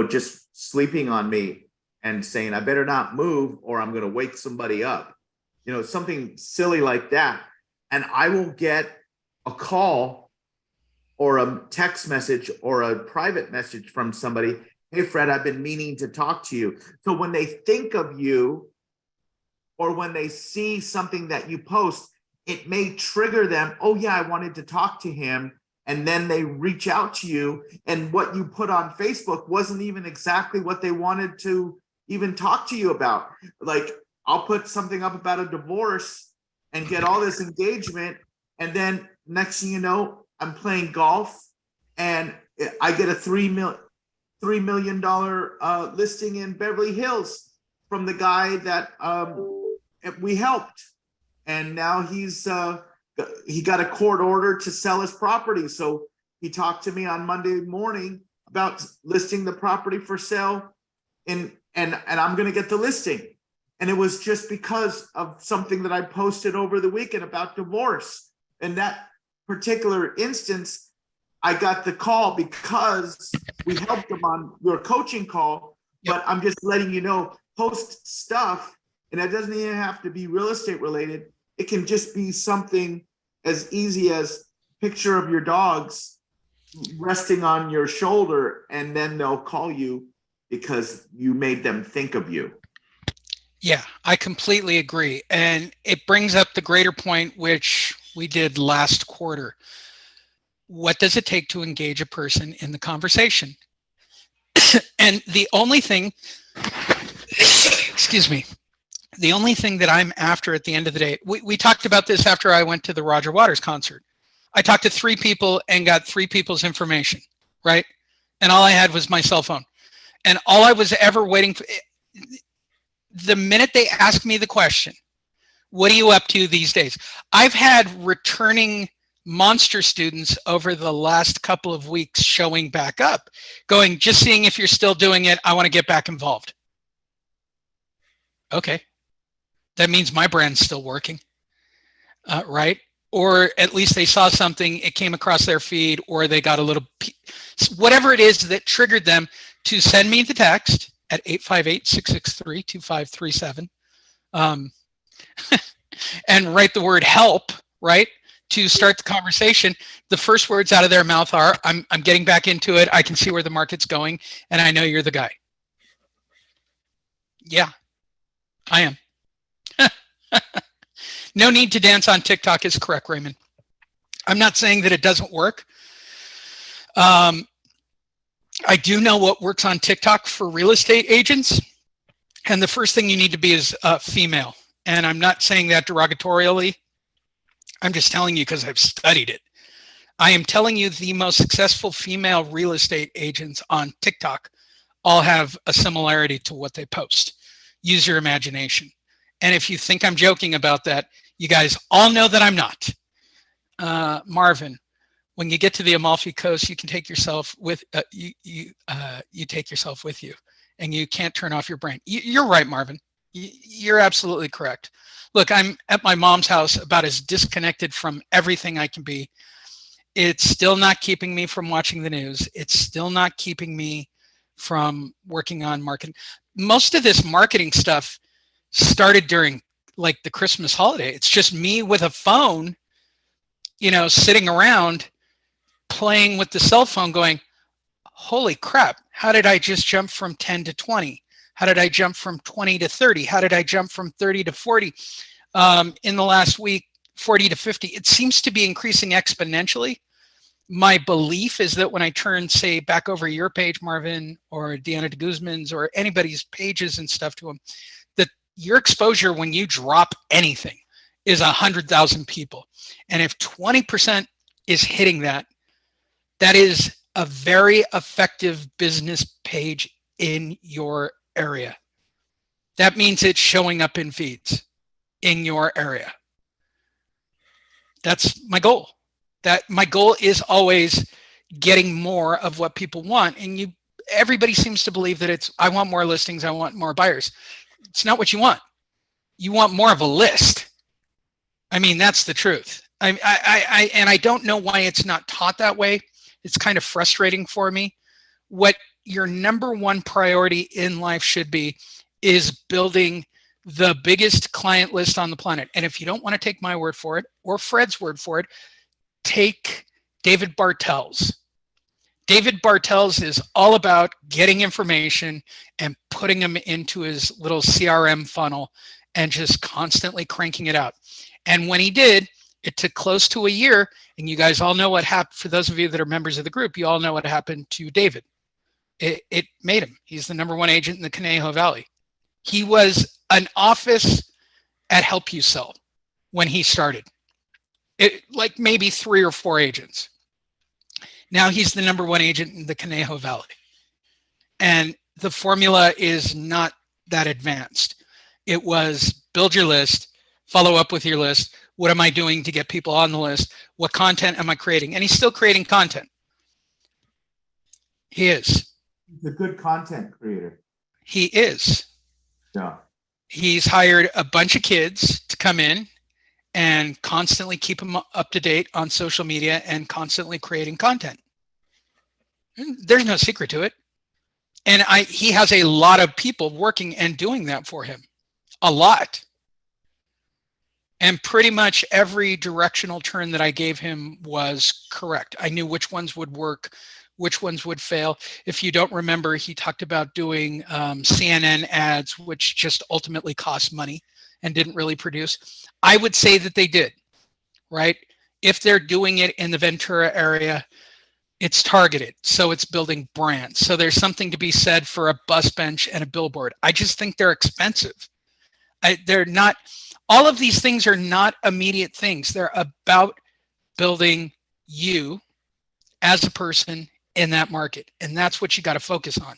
just sleeping on me and saying, I better not move or I'm going to wake somebody up. Something silly like that. And I will get a call or a text message or a private message from somebody. Hey, Fred, I've been meaning to talk to you. So when they think of you or when they see something that you post, it may trigger them. Oh yeah, I wanted to talk to him. And then they reach out to you. And what you put on Facebook wasn't even exactly what they wanted to even talk to you about. Like, I'll put something up about a divorce and get all this engagement. And then next thing you know, I'm playing golf and I get a $3 million listing in Beverly Hills from the guy that we helped. And now he got a court order to sell his property. So he talked to me on Monday morning about listing the property for sale and I'm going to get the listing. And it was just because of something that I posted over the weekend about divorce. In that particular instance, I got the call because we helped them on your coaching call. Yep. But I'm just letting you know, post stuff, and it doesn't even have to be real estate related. It can just be something as easy as picture of your dogs resting on your shoulder, and then they'll call you because you made them think of you. Yeah, I completely agree. And it brings up the greater point, which we did last quarter. What does it take to engage a person in the conversation? And the only thing, excuse me, the only thing that I'm after at the end of the day, we talked about this after I went to the Roger Waters concert. I talked to 3 people and got 3 people's information, right? And all I had was my cell phone. And all I was ever waiting for, the minute they ask me the question, what are you up to these days? I've had returning monster students over the last couple of weeks showing back up, going, just seeing if you're still doing it. I want to get back involved. Okay. That means my brand's still working, right? Or at least they saw something, it came across their feed, or they got a little, whatever it is that triggered them to send me the text at 858-663-2537 and write the word help, right? To start the conversation. The first words out of their mouth are, I'm getting back into it. I can see where the market's going, and I know you're the guy. Yeah, I am. No need to dance on TikTok is correct, Raymond. I'm not saying that it doesn't work. I do know what works on TikTok for real estate agents. And the first thing you need to be is female. And I'm not saying that derogatorily. I'm just telling you because I've studied it. I am telling you the most successful female real estate agents on TikTok all have a similarity to what they post. Use your imagination. And if you think I'm joking about that, you guys all know that I'm not. Marvin, when you get to the Amalfi Coast, you can take yourself with you take yourself with you, and you can't turn off your brain. You're right, Marvin. You're absolutely correct. Look, I'm at my mom's house, about as disconnected from everything I can be. It's still not keeping me from watching the news. It's still not keeping me from working on marketing. Most of this marketing stuff started during like the Christmas holiday. It's just me with a phone, sitting around playing with the cell phone going, holy crap, how did I just jump from 10 to 20? How did I jump from 20 to 30? How did I jump from 30 to 40 in the last week, 40 to 50? It seems to be increasing exponentially. My belief is that when I turn, say, back over your page, Marvin, or Deanna de Guzman's, or anybody's pages and stuff to them, that your exposure when you drop anything is 100,000 people. And if 20% is hitting that, that is a very effective business page in your area. That means it's showing up in feeds in your area. That's my goal. That my goal is always getting more of what people want. And everybody seems to believe that it's, I want more listings, I want more buyers. It's not what you want. You want more of a list. I mean, that's the truth. And I don't know why it's not taught that way. It's kind of frustrating for me. What your number one priority in life should be is building the biggest client list on the planet. And if you don't want to take my word for it or Fred's word for it, take David Bartel's. David Bartel's is all about getting information and putting them into his little CRM funnel and just constantly cranking it out. And when he did, it took close to a year. And you guys all know what happened. For those of you that are members of the group, you all know what happened to David. It made him. He's the number one agent in the Conejo Valley. He was an office at Help You Sell when he started. Like maybe 3 or 4 agents. Now he's the number one agent in the Conejo Valley. And the formula is not that advanced. It was build your list, follow up with your list. What am I doing to get people on the list? What content am I creating? And he's still creating content. He is. He's a good content creator. He is. Yeah. He's hired a bunch of kids to come in and constantly keep them up to date on social media and constantly creating content. There's no secret to it. And he has a lot of people working and doing that for him. A lot. And pretty much every directional turn that I gave him was correct. I knew which ones would work, which ones would fail. If you don't remember, he talked about doing CNN ads, which just ultimately cost money and didn't really produce. I would say that they did, right? If they're doing it in the Ventura area, it's targeted, so it's building brands. So there's something to be said for a bus bench and a billboard. I just think they're expensive. They're not, all of these things are not immediate things. They're about building you as a person in that market. And that's what you got to focus on.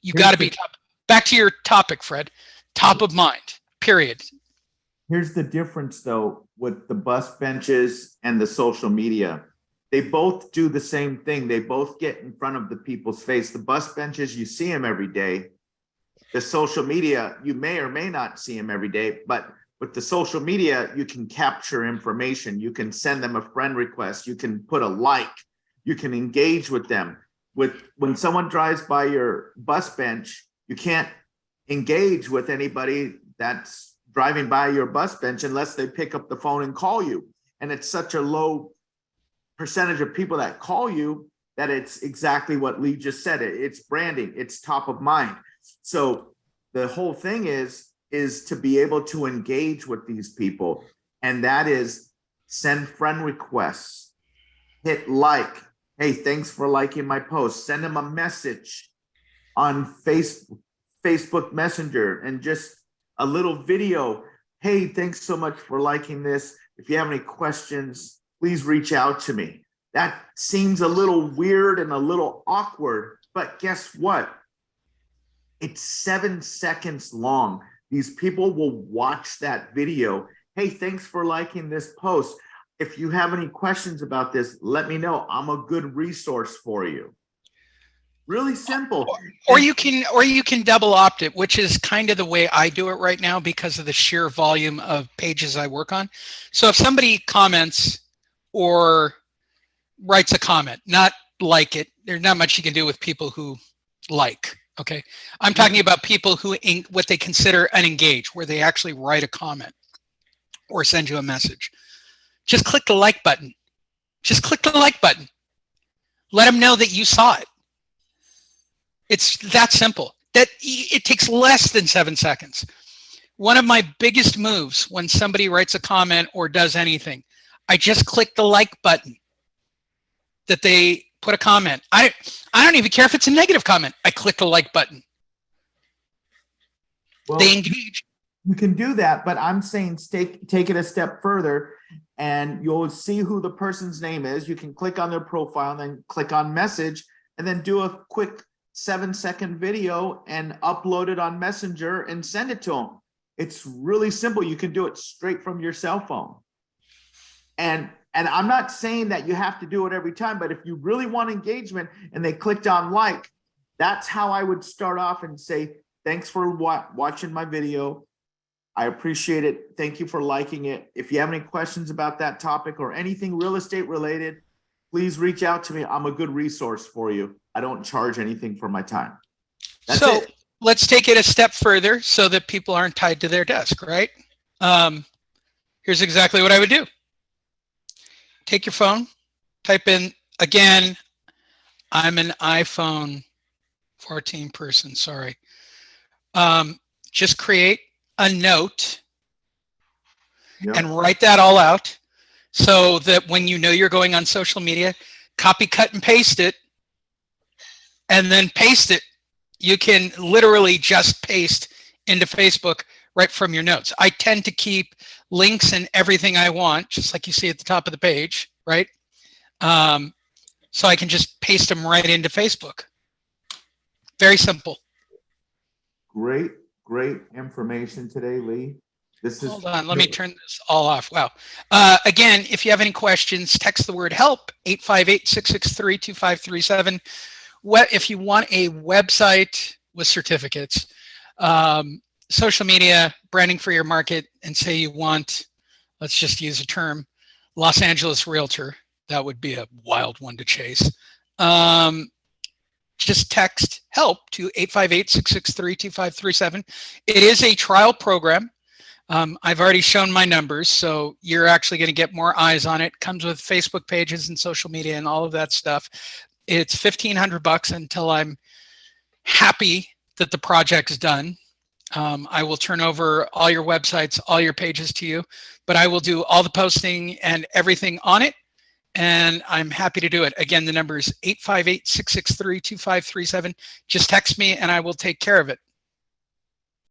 You got to be top. Back to your topic, Fred, top of mind, period. Here's the difference though, with the bus benches and the social media. They both do the same thing. They both get in front of the people's face. The bus benches, you see them every day. The social media, you may or may not see them every day, but with the social media, you can capture information. You can send them a friend request. You can put a like. You can engage with them. When someone drives by your bus bench, you can't engage with anybody that's driving by your bus bench unless they pick up the phone and call you. And it's such a low percentage of people that call you that it's exactly what Lee just said. It's branding. It's top of mind. So the whole thing is to be able to engage with these people. And that is send friend requests, hit like. Hey, thanks for liking my post. Send them a message on Facebook Messenger and just a little video. Hey, thanks so much for liking this. If you have any questions, please reach out to me. That seems a little weird and a little awkward, but guess what? It's 7 seconds long. These people will watch that video. Hey, thanks for liking this post. If you have any questions about this, let me know. I'm a good resource for you. Really simple. Or you can double opt it, which is kind of the way I do it right now because of the sheer volume of pages I work on. So if somebody comments or writes a comment, not like it, there's not much you can do with people who like, okay? I'm talking about people who what they consider an engage, where they actually write a comment or send you a message. Just click the like button. Just click the like button. Let them know that you saw it. It's that simple. That it takes less than 7 seconds. One of my biggest moves when somebody writes a comment or does anything, I just click the like button that they put a comment. I don't even care if it's a negative comment. I click the like button. Well, they engage. You can do that, but I'm saying take it a step further and you'll see who the person's name is. You can click on their profile and then click on message and then do a quick 7-second video and upload it on Messenger and send it to them. It's really simple. You can do it straight from your cell phone. And I'm not saying that you have to do it every time, but if you really want engagement and they clicked on like, that's how I would start off and say, thanks for watching my video. I appreciate it. Thank you for liking it. If you have any questions about that topic or anything real estate related, please reach out to me. I'm a good resource for you. I don't charge anything for my time. That's so it. Let's take it a step further so that people aren't tied to their desk, right? Here's exactly what I would do. Take your phone, type in, again, I'm an iPhone 14 person, sorry. Just create a note and write that all out so that when you know you're going on social media, copy, cut, and paste it, and then paste it. You can literally just paste into Facebook right from your notes. I tend to keep links and everything I want, just like you see at the top of the page, right? So I can just paste them right into Facebook. Very simple. Great information today, Lee. Hold on, let me turn this all off. Wow. Again, if you have any questions, text the word help, 858-663-2537. If you want a website with certificates, social media, branding for your market, and say you want, let's just use a term, Los Angeles Realtor, that would be a wild one to chase. Just text help to 858-663-2537. It is a trial program. I've already shown my numbers, so you're actually going to get more eyes on it. Comes with Facebook pages and social media and all of that stuff. It's $1,500 until I'm happy that the project's done. I will turn over all your websites, all your pages to you, but I will do all the posting and everything on it, and I'm happy to do it. Again, the number is 858-663-2537. Just text me and I will take care of it.